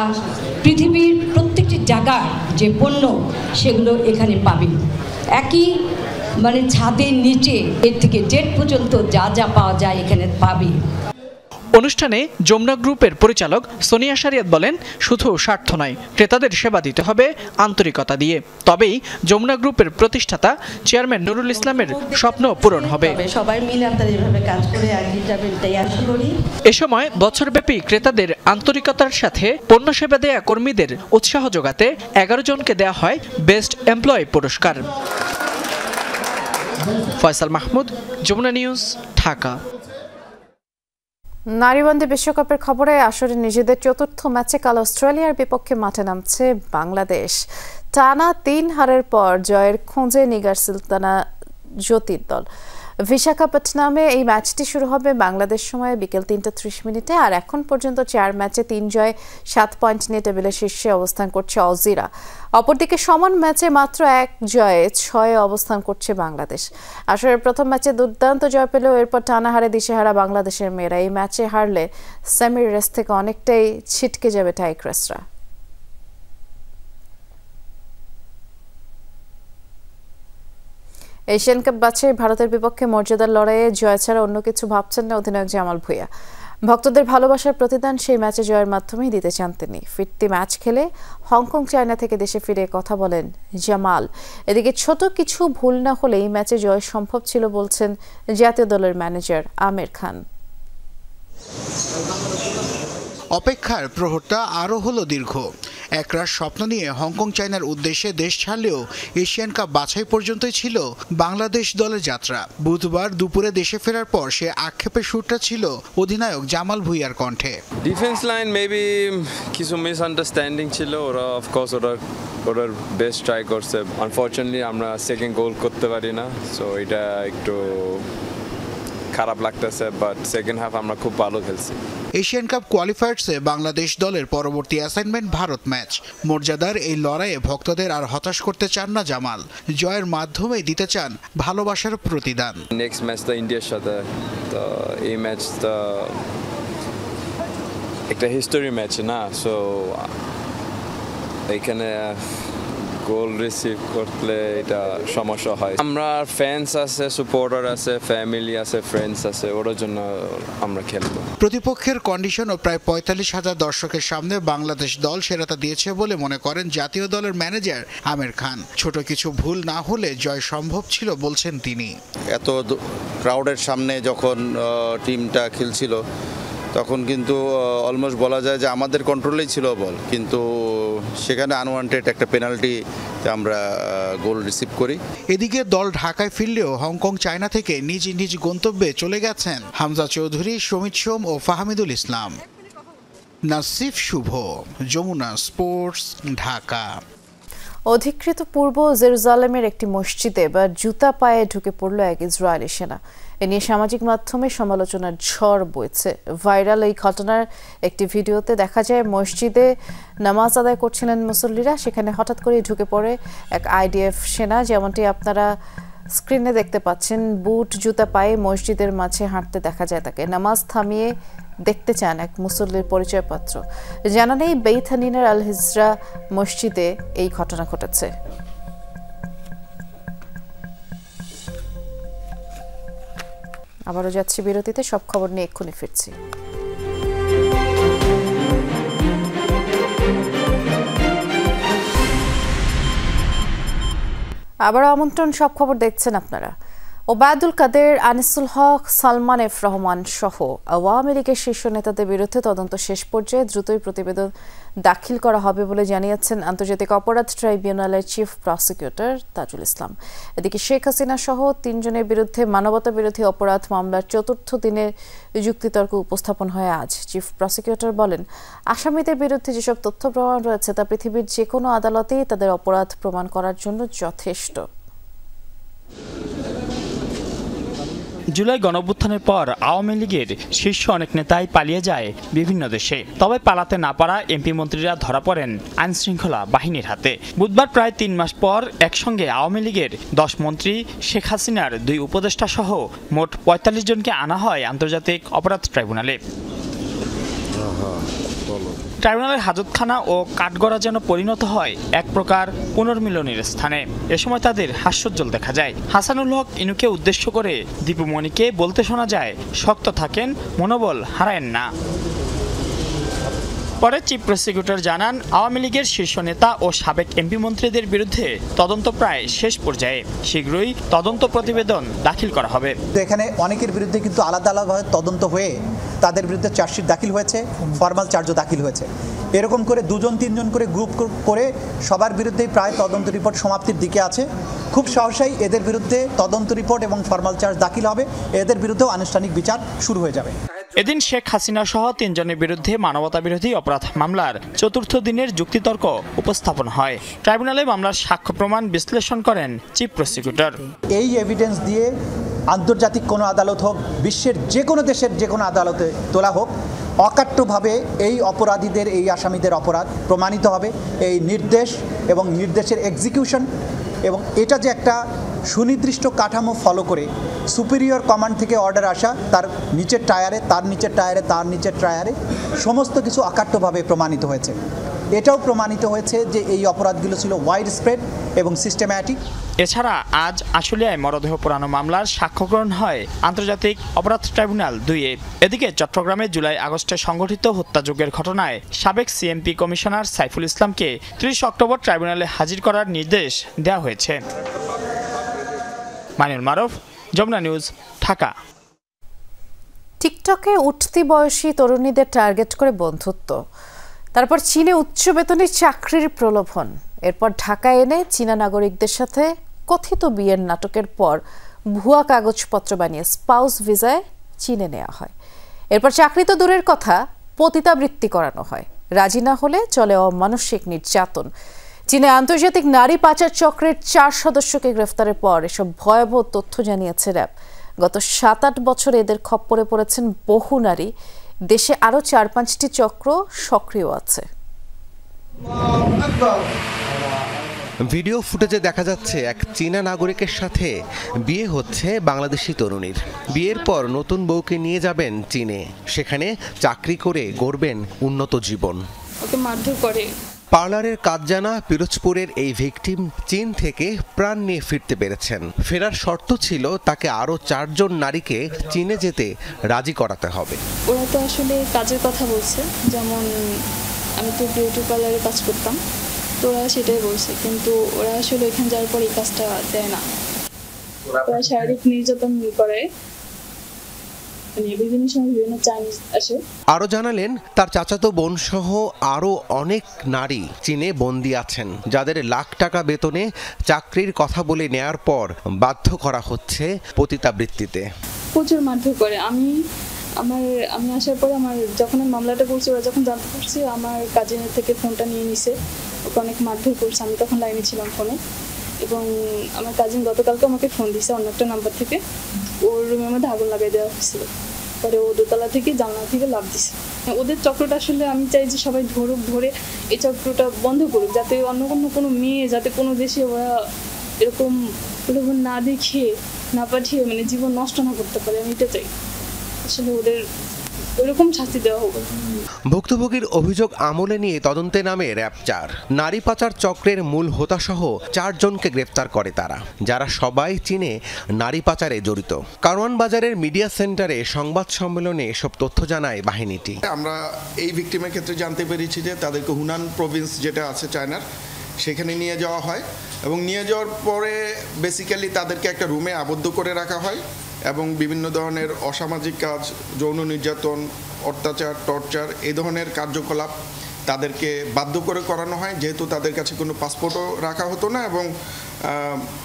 পৃথিবীর প্রত্যেকটি জায়গার যে পণ্য সেগুলো এখানে পাবে। একই ছাদের নিচে এর থেকে জেট পর্যন্ত যা যা পাওয়া যায় এখানে পাবে। অনুষ্ঠানে যমুনা গ্রুপের পরিচালক সোনিয়া শারিয়াত বলেন, শুধু স্বার্থ নয়, ক্রেতাদের সেবা দিতে হবে আন্তরিকতা দিয়ে, তবেই যমুনা গ্রুপের প্রতিষ্ঠাতা চেয়ারম্যান নুরুল ইসলামের স্বপ্ন পূরণ হবে। সবাই মিলে আমরা যেভাবে কাজ করে এগিয়ে যাবেন তাই আশা করি। এ সময় বছরব্যাপী ক্রেতাদের আন্তরিকতার সাথে পণ্য সেবা দেয়া কর্মীদের উৎসাহ যোগাতে 11 জনকে দেয়া হয় বেস্ট এমপ্লয়ি পুরস্কার। ফয়সাল মাহমুদ, যমুনা নিউজ, ঢাকা। নারীবন্দী বিশ্বকাপের খবরে আসরে নিজেদের চতুর্থ ম্যাচে কাল অস্ট্রেলিয়ার বিপক্ষে মাঠে নামছে বাংলাদেশ। টানা 3 হারের পর জয়ের খোঁজে নিগার সুলতানা জ্যোতির দল। বিশাখাপত্তনমে এই ম্যাচটি শুরু হবে বাংলাদেশ সময় বিকেল 3:30 আর এখন পর্যন্ত 4 ম্যাচে 3 জয় 7 পয়েন্ট নিয়ে টেবিলের শীর্ষে অবস্থান করছে অজিরা। অপরদিকে সমান ম্যাচে মাত্র 1 জয়ে 6 অবস্থান করছে বাংলাদেশ। আসরের প্রথম ম্যাচে দুর্দান্ত জয় পেলেও এরপর টানা হারে দিশেহারা বাংলাদেশের মেয়েরা। এই ম্যাচে হারলে সেমির রেস থেকে অনেকটাই ছিটকে যাবে টাইগ্রেসরা। এশিয়ান কাপ বাছাই ভারতের বিপক্ষে মর্যাদার লড়াইয়ে জয় ছাড়া অন্য কিছু ভাবছেন না অধিনায়ক জামাল ভুঁইয়া। ভক্তদের ভালোবাসার প্রতিদান সেই ম্যাচে জয়ের মাধ্যমেই দিতে চান তিনি। ফিরতি ম্যাচ খেলে হংকং চায়না থেকে দেশে ফিরে কথা বলেন জামাল। এদিকে ছোট কিছু ভুল না হলে এই ম্যাচে জয় সম্ভব ছিল বলছেন জাতীয় দলের ম্যানেজার আমির খান। অপেক্ষার প্রহরটা আরও হলো দীর্ঘ। একরাশ স্বপ্ন নিয়ে হংকং চায়নার উদ্দেশ্যে দেশ ছাড়লেও এশিয়ান কাপ বাছাই পর্যন্তই ছিল বাংলাদেশ দলের যাত্রা। বুধবার দুপুরে দেশে ফেরার পর সে আক্ষেপের সুরটা ছিল অধিনায়ক জামাল ভুঁইয়ার কণ্ঠে। ডিফেন্স লাইন মেবি কিছু মিসআন্ডারস্ট্যান্ডিং ছিল, ওরা অফকোর্স ওরা বেস্ট ট্রাই করছে। আনফর্চুনেটলি আমরা সেকেন্ড গোল করতে পারি না, সো এটা একটু খারাপ লাগতেছে, বাট সেকেন্ড হাফ আমরা খুব ভালো খেলছি। এশিয়ান কাপ কোয়ালিফায়ার্সে বাংলাদেশ দলের পরবর্তী অ্যাসাইনমেন্ট ভারত ম্যাচ। মর্যাদার এই লড়াইয়ে ভক্তদের আর হতাশ করতে চান না জামাল। জয়ের মাধ্যমেই দিতে চান ভালোবাসার প্রতিদান। নেক্সট ম্যাচটা ইন্ডিয়ার সাথে, তো এই ম্যাচটা একটা হিস্টোরি ম্যাচ না, সো এইখানে গোল রিসিভ করলে এটা সমস্যা হয়। আমরা ফ্যান্স আছে, সাপোর্টার আছে, ফ্যামিলি আছে, ফ্রেন্ডস আছে, ওর জন্য আমরা খেলবো। প্রতিপক্ষের কন্ডিশন ও প্রায় 45,000 দর্শকের সামনে বাংলাদেশ দল সেরাটা দিয়েছে বলে মনে করেন জাতীয় দলের ম্যানেজার আমির খান। ছোট কিছু ভুল না হলে জয় সম্ভব ছিল বলছেন তিনি। এত ক্রাউডের সামনে যখন টিমটা খেলছিল তখন কিন্তু অলমোস্ট বলা যায় যে আমাদের কন্ট্রোলেই ছিল বল, কিন্তু সেখানে আনওয়ান্টেড একটা পেনাল্টি আমরা গোল রিসিভ করি। এদিকে দল ঢাকায় ফিরলেও হংকং চায়না থেকে নিজ নিজ গন্তব্যে চলে গেছেন হামজা চৌধুরী, সমিত সোম ও ফাহমিদুল ইসলাম। নাসিফ শুভ, যমুনা স্পোর্টস, ঢাকা। অধিকৃত পূর্ব জেরুজালেমের একটি মসজিদে এবার জুতা পায়ে ঢুকে পড়ল এক ইসরায়েলি সেনা। এ নিয়ে সামাজিক মাধ্যমে সমালোচনার ঝড় বইছে। ভাইরাল এই ঘটনার একটি ভিডিওতে দেখা যায় মসজিদে নামাজ আদায় করছিলেন মুসল্লিরা, সেখানে হঠাৎ করে ঢুকে পড়ে এক আইডিএফ সেনা। যেমনটি আপনারা স্ক্রিনে দেখতে পাচ্ছেন, বুট জুতা পায়ে মসজিদের মাঝে হাঁটতে দেখা যায় তাকে। নামাজ থামিয়ে দেখতে চান এক মুসল্লির পরিচয়পত্র। জানা নেই বেইত হানিনার আল হিজরা মসজিদে এই ঘটনা ঘটেছে। আবারও যাচ্ছি বিরতিতে, সব খবর নিয়ে এক্ষুনি ফিরছি। আবারও আমন্ত্রণ, সব খবর দেখছেন আপনারা। ওবায়দুল কাদের, আনিসুল হক, সালমান এফ রহমান সহ আওয়ামী লীগের শীর্ষ নেতাদের বিরুদ্ধে তদন্ত শেষ পর্যায়ে দ্রুতই প্রতিবেদন দাখিল করা হবে বলে জানিয়েছেন আন্তর্জাতিক অপরাধ ট্রাইব্যুনালের চিফ প্রসিকিউটর তাজুল ইসলাম। এদিকে শেখ হাসিনা সহ 3 জনের বিরুদ্ধে মানবতা বিরোধী অপরাধ মামলার 4র্থ দিনের যুক্তিতর্ক উপস্থাপন হয় আজ। চিফ প্রসিকিউটর বলেন, আসামিদের বিরুদ্ধে যেসব তথ্য প্রমাণ রয়েছে তা পৃথিবীর যে কোনো আদালতেই তাদের অপরাধ প্রমাণ করার জন্য যথেষ্ট। জুলাই গণঅভ্যুত্থানের পর আওয়ামী লীগের শীর্ষ অনেক নেতাই পালিয়ে যায় বিভিন্ন দেশে। তবে পালাতে না পারা এমপি মন্ত্রীরা ধরা পড়েন আইনশৃঙ্খলা বাহিনীর হাতে। বুধবার প্রায় 3 মাস পর একসঙ্গে আওয়ামী লীগের 10 মন্ত্রী, শেখ হাসিনার 2 উপদেষ্টা সহ মোট 45 জনকে আনা হয় আন্তর্জাতিক অপরাধ ট্রাইব্যুনালে। ট্রাইব্যুনালের হাজতখানা ও কাঠগড়া যেন পরিণত হয় এক প্রকার পুনর্মিলনের স্থানে। এ সময় তাদের হাস্যোজ্জ্বল দেখা যায়। হাসানুল হক ইনুকে উদ্দেশ্য করে দীপুমণিকে বলতে শোনা যায়, শক্ত থাকেন, মনোবল হারায়েন না। পরে চিফ প্রসিকিউটর জানান, আওয়ামী লীগের শীর্ষ নেতা ও সাবেক এমপি মন্ত্রীদের বিরুদ্ধে তদন্ত প্রায় শেষ পর্যায়ে। শীঘ্রই তদন্ত প্রতিবেদন দাখিল করা হবে। এখানে অনেকের বিরুদ্ধে কিন্তু আলাদা আলাদাভাবে তদন্ত হয়ে তাদের বিরুদ্ধে চার্জশিট দাখিল হয়েছে, ফরমাল চার্জও দাখিল হয়েছে। এরকম করে 2-3 জন করে গ্রুপ করে সবার বিরুদ্ধেই প্রায় তদন্ত রিপোর্ট সমাপ্তির দিকে আছে। খুব সহসাই এদের বিরুদ্ধে তদন্ত রিপোর্ট এবং ফরমাল চার্জ দাখিল হবে, এদের বিরুদ্ধেও আনুষ্ঠানিক বিচার শুরু হয়ে যাবে। এদিন শেখ হাসিনা সহ ৩ জনের বিরুদ্ধে মানবতাবিরোধী অপরাধ মামলার চতুর্থ দিনের যুক্তিতর্ক উপস্থাপন হয়। ট্রাইব্যুনালে মামলার সাক্ষ্য প্রমাণ বিশ্লেষণ করেন চিফ প্রসিকিউটর। এই এভিডেন্স দিয়ে আন্তর্জাতিক কোনো আদালত হোক, বিশ্বের যে কোনো দেশের যে কোনো আদালতে তোলা হোক, অকাট্যভাবে এই অপরাধীদের, এই আসামিদের অপরাধ প্রমাণিত হবে। এই নির্দেশ এবং নির্দেশের এক্সিকিউশন এবং এটা যে একটা সুনির্দিষ্ট কাঠামো ফলো করে সুপিরিয়র কমান্ড থেকে অর্ডার আসা, তার নিচের টায়ারে, তার নিচের টায়ারে, তার নিচের টায়ারে সমস্ত কিছু অকাট্যভাবে প্রমাণিত হয়েছে। এটাও প্রমাণিত হয়েছে যে এই অপরাধগুলো ছিল ওয়াইড স্প্রেড এবং সিস্টেম্যাটিক। এছাড়া আজ আশুলিয়ায় মরদেহ পোড়ানো মামলার সাক্ষ্য গ্রহণ হয় আন্তর্জাতিক অপরাধ ট্রাইব্যুনাল 2-এ। এদিকে চট্টগ্রামে জুলাই আগস্টে সংঘটিত হত্যাযজ্ঞের ঘটনায় সাবেক সিএমপি কমিশনার সাইফুল ইসলামকে 30 অক্টোবর ট্রাইব্যুনালে হাজির করার নির্দেশ দেওয়া হয়েছে। মাইনুল মারুফ, যমুনা নিউজ, ঢাকা। টিকটকে উঠতি বয়সী তরুণীদের টার্গেট করে বন্ধুত্ব, তারপর চীনে উচ্চ বেতনের চাকরির প্রলোভন, এরপর ঢাকায় এনে চীনা নাগরিকদের সাথে কথিত বিয়ের নাটকের পর ভুয়া কাগজপত্র বানিয়ে স্পাউস ভিসায় চীনে নেওয়া হয়। এরপর চাকরি তো দূরের কথা, পতিতাবৃত্তি করানো হয়। রাজি না হলে চলে অমানসিক নির্যাতন। চীনে আন্তর্জাতিক নারী পাচার চক্রের 4 সদস্যকে গ্রেফতারের পর এসব ভয়াবহ তথ্য জানিয়েছে র্যাব। গত 7-8 বছরে এদের খপ্পরে পড়েছেন বহু নারী। দেশে আরও 4-5টি চক্র সক্রিয় আছে। ভিডিও ফুটেজে দেখা যাচ্ছে এক চীনা নাগরিকের সাথে বিয়ে হচ্ছে বাংলাদেশি তরুণীর। বিয়ের পর নতুন বউকে নিয়ে যাবেন চীনে, সেখানে চাকরি করে গড়বেন উন্নত জীবন। ওকে মারধর করে। পার্লারের কাজ জানা পিরোজপুরের এই ভিকটিম চীন থেকে প্রাণ নিয়ে ফিরতে পেরেছেন। ফেরার শর্ত ছিল তাকে আরও 4 জন নারীকে চীনে যেতে রাজি করাতে হবে। ওরা তো আসলে কাজের কথা বলছে, যেমন আমি তো বিউটি পার্লারে কাজ করতাম, তো ওরা সেটাই বলছে, কিন্তু ওরা আসলে এখানে যাওয়ার পর এই কাজটা দেয় না। ওরা শারীরিক নির্যাতন করে, বিভিন্ন সময় বিভিন্ন চাইনিজ আসে। আরও জানালেন তার চাচাতো বোন সহ আরও অনেক নারী চীনে বন্দী আছেন, যাদের লাখ টাকা বেতনে চাকরির কথা বলে নেয়ার পর বাধ্য করা হচ্ছে পতিতাবৃত্তিতে। প্রচুর মারধর করে। আমি আসার পরে যখন আমি মামলাটা করছি, ওরা যখন জানতে পারছি, আমার কাজিনের থেকে ফোনটা নিয়ে নিছে, ওকে অনেক মারধর করছে। আমি তখন লাইনে ছিলাম ফোনে, এবং আমার কাজিন গতকালকে আমাকে ফোন দিছে অন্য একটা নাম্বার থেকে। ওর রুমের মধ্যে আগুন লাগাই দেওয়া হয়েছিল, পরে ও দোতলা থেকে জানলা থেকে লাফ দিছে। ওদের চক্রটা আসলে আমি চাই যে সবাই ধরে এই চক্রটা বন্ধ করুক, যাতে অন্য কোনো মেয়ে, যাতে কোনো দেশে ওরা এরকম প্রলোভন না দেখিয়ে, না পাঠিয়ে জীবন নষ্ট না করতে পারে। আমি এটা চাই, আসলে ওদের ওইরকম শাস্তি দেওয়া হবে। ভুক্তভোগীর অভিযোগ আমলে নিয়ে তদন্তে নামে র্যাব 4। নারী পাচার চক্রের মূল হোতাসহ 4 জনকে গ্রেফতার করে তারা, যারা সবাই চীনে নারী পাচারে জড়িত। কারওয়ান বাজারের মিডিয়া সেন্টারে সংবাদ সম্মেলনে এসব তথ্য জানায় বাহিনীটি। আমরা এই ভিকটিমের ক্ষেত্রে জানতে পেরেছি যে তাদেরকে হুনান প্রভিন্স যেটা আছে চায়নার, সেখানে নিয়ে যাওয়া হয়, এবং নিয়ে যাওয়ার পরে বেসিক্যালি তাদেরকে একটা রুমে আবদ্ধ করে রাখা হয় এবং বিভিন্ন ধরনের অসামাজিক কাজ, যৌন নির্যাতন, অত্যাচার, টর্চার, এই ধরনের কার্যকলাপ তাদেরকে বাধ্য করে করানো হয়, যেহেতু তাদের কাছে কোনো পাসপোর্টও রাখা হতো না, এবং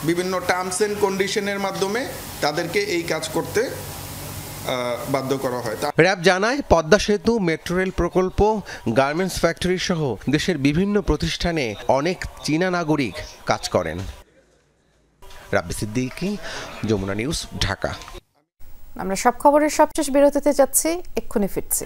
বিভিন্ন টার্মস অ্যান্ড কন্ডিশনের মাধ্যমে তাদেরকে এই কাজ করতে বাধ্য করা হয়। র্যাব জানায় পদ্মা সেতু, মেট্রো রেল প্রকল্প, গার্মেন্টস ফ্যাক্টরি সহ দেশের বিভিন্ন প্রতিষ্ঠানে অনেক চীনা নাগরিক কাজ করেন। রাব্বি সিদ্দিকী, যমুনা নিউজ, ঢাকা। আমরা সব খবরের সবশেষ বিরতিতে যাচ্ছি, এক্ষুনি ফিরছি।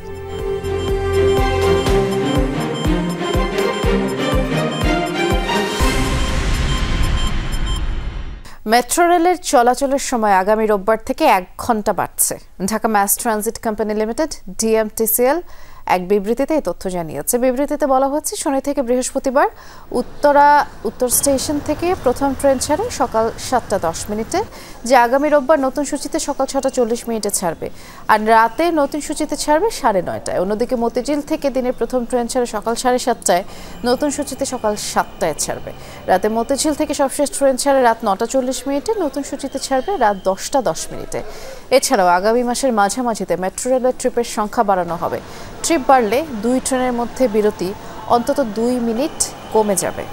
মেট্রো রেলের চলাচলের সময় আগামী রোববার থেকে 1 ঘন্টা বাড়ছে। Dhaka mass transit company limited DMTCL এক বিবৃতিতে এই তথ্য জানিয়েছে। বিবৃতিতে বলা হচ্ছে, শনি থেকে বৃহস্পতিবার উত্তর স্টেশন থেকে প্রথম ট্রেন ছাড়ে সকাল 7:10, যে আগামী রোববার নতুন সূচিতে সকাল 6:40 ছাড়বে, আর রাতে নতুন সূচিতে ছাড়বে 9:30। অন্যদিকে মতিঝিল থেকে দিনের প্রথম ট্রেন ছাড়ে সকাল 7:30, নতুন সূচিতে সকাল 7টায় ছাড়বে। রাতে মতিঝিল থেকে সবশেষ ট্রেন ছাড়ে রাত 9:40, নতুন সূচিতে ছাড়বে রাত 10:10। এছাড়াও আগামী মাসের মাঝামাঝিতে মেট্রো রেলের ট্রিপের সংখ্যা বাড়ানো হবে। ট্রিপ বাড়লে 2 ট্রেনের মধ্যে বিরতি অন্তত 2 মিনিট কমে যাবে।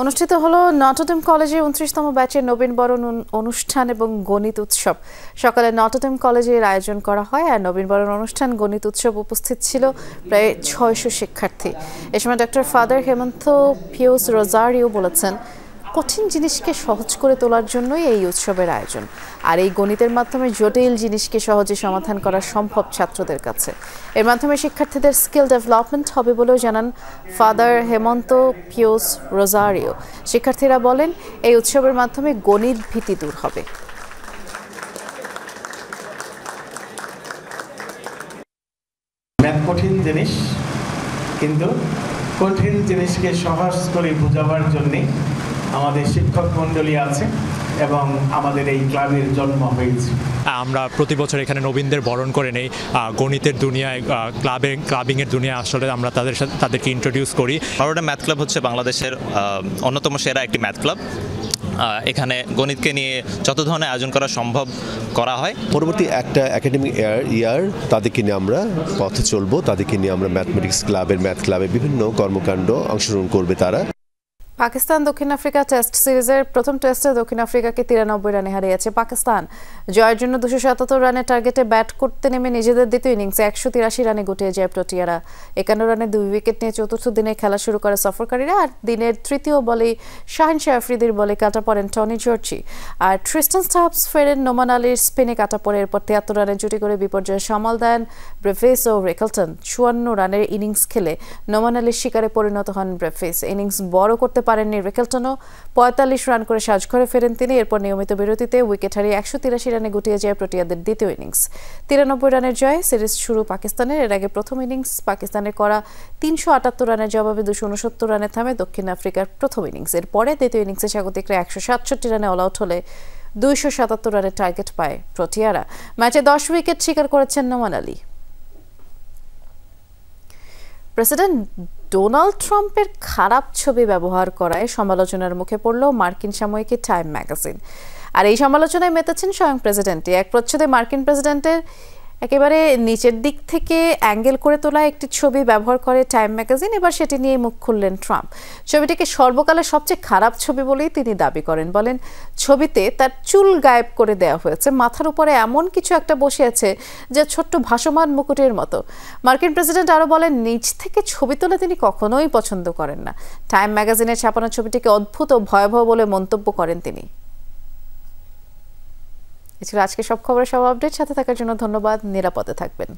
অনুষ্ঠিত হলো নটরডেম কলেজে 29তম ব্যাচের নবীনবরণ অনুষ্ঠান এবং গণিত উৎসব। সকালে নটরডেম কলেজের আয়োজন করা হয়, আর নবীনবরণ অনুষ্ঠান গণিত উৎসব উপস্থিত ছিল প্রায় 600 শিক্ষার্থী। এ সময় ডক্টর ফাদার হেমন্ত পিউস রোজারিও বলেছেন, কঠিন জিনিসকে সহজ করে তোলার জন্যই এই উৎসবের আয়োজন, আর এই গণিতের মাধ্যমে জটিল জিনিসকে সহজে সমাধান করা সম্ভব ছাত্রদের কাছে। এর মাধ্যমে শিক্ষার্থীদের স্কিল ডেভেলপমেন্ট হবে বলেও জানান ফাদার হেমন্ত পিউস রোজারিও। শিক্ষার্থীরা বলেন, এই উৎসবের মাধ্যমে গণিত ভীতি দূর হবে। ম্যাথ কঠিন জিনিস, কিন্তু কঠিন জিনিসকে সহজ করে বোঝাবার জন্যে আমাদের শিক্ষক মণ্ডলী আছে এবং আমাদের এই ক্লাবের জন্ম হয়েছে। আমরা প্রতি বছর এখানে নবীনদের বরণ করে নেই গণিতের দুনিয়ায়, ক্লাবিংয়ের দুনিয়ায় আসলে আমরা তাদেরকে ইন্ট্রোডিউস করি। নটরডেম ম্যাথ ক্লাব হচ্ছে বাংলাদেশের অন্যতম সেরা একটি ম্যাথ ক্লাব। এখানে গণিতকে নিয়ে যত ধরনের আয়োজন করা সম্ভব করা হয়। পরবর্তী একটা একাডেমিক ইয়ার তাদেরকে নিয়ে আমরা পথে চলবো, তাদেরকে নিয়ে আমরা ম্যাথমেটিক্স ক্লাবের ম্যাথ ক্লাবে বিভিন্ন কর্মকাণ্ড অংশগ্রহণ করবে তারা। পাকিস্তান দক্ষিণ আফ্রিকা টেস্ট সিরিজের প্রথম টেস্টে দক্ষিণ আফ্রিকাকে 93 রানে হারিয়েছে পাকিস্তান। জয়ের জন্য 277 রানের টার্গেটে ব্যাট করতে নেমে নিজেদের দ্বিতীয় ইনিংসে 183 রানে গুটিয়ে যায় প্রোটিয়ারা। 51 রানে 2 উইকেট নিয়ে চতুর্থ দিনে খেলা শুরু করে সফরকারীরা, আর দিনের তৃতীয় বলেই শাহিন আফ্রিদির বলে কাটা পড়েন টনি জর্জি, আর ট্রিস্টান স্টাবস ফেরেন নোমান আলীর স্পিনে কাটা পড়ে। এরপর 73 রানের জুটি করে বিপর্যয়ে সামাল দেন ব্রেফেস ও রেকলটন। 54 রানের ইনিংস খেলে নোমান আলীর শিকারে পরিণত হন ব্রেফেস। ইনিংস বড় করতে পারেননি রেকলটনও, 45 রান করে সাজঘরে ফেরেন তিনি। এরপর নিয়মিত বিরতিতে উইকেট হারিয়ে 183 রানে গুটিয়ে যায় প্রোটিয়াদের দ্বিতীয় ইনিংস। 93 রানের জয়ে সিরিজ শুরু পাকিস্তানের। এর আগে প্রথম ইনিংস পাকিস্তানের করা 378 রানের জবাবে 269 রানে থামে দক্ষিণ আফ্রিকার প্রথম ইনিংস। এরপরে দ্বিতীয় ইনিংসে স্বাগতিকরা 167 রানে অল আউট হলে 277 রানের টার্গেট পায় প্রোটিয়ারা। ম্যাচে 10 উইকেট শিকার করেছেন নোমান আলী। প্রেসিডেন্ট ডোনাল্ড ট্রাম্পের খারাপ ছবি ব্যবহার করায় সমালোচনার মুখে পড়ল মার্কিন সাময়িকী টাইম ম্যাগাজিন। আর এই সমালোচনায় মেতেছেন স্বয়ং প্রেসিডেন্টই। এক প্রচ্ছদে মার্কিন প্রেসিডেন্টের একেবারে নিচের দিক থেকে অ্যাঙ্গেল করে তোলা একটি ছবি ব্যবহার করে টাইম ম্যাগাজিন। এবার সেটি নিয়ে মুখ খুললেন ট্রাম্প। ছবিটিকে সর্বকালের সবচেয়ে খারাপ ছবি বলেই তিনি দাবি করেন। বলেন, ছবিতে তার চুল গায়েব করে দেওয়া হয়েছে, মাথার উপরে এমন কিছু একটা বসে আছে যা ছোট্ট ভাসমান মুকুটের মতো। মার্কিন প্রেসিডেন্ট আরও বলেন, নিচ থেকে ছবি তোলা তিনি কখনোই পছন্দ করেন না। টাইম ম্যাগাজিনে ছাপানো ছবিটিকে অদ্ভুত ও ভয়াবহ বলে মন্তব্য করেন তিনি। এছাড়া আজকে সব খবরের সব আপডেট সাথে থাকার জন্য ধন্যবাদ। নিরাপদে থাকবেন।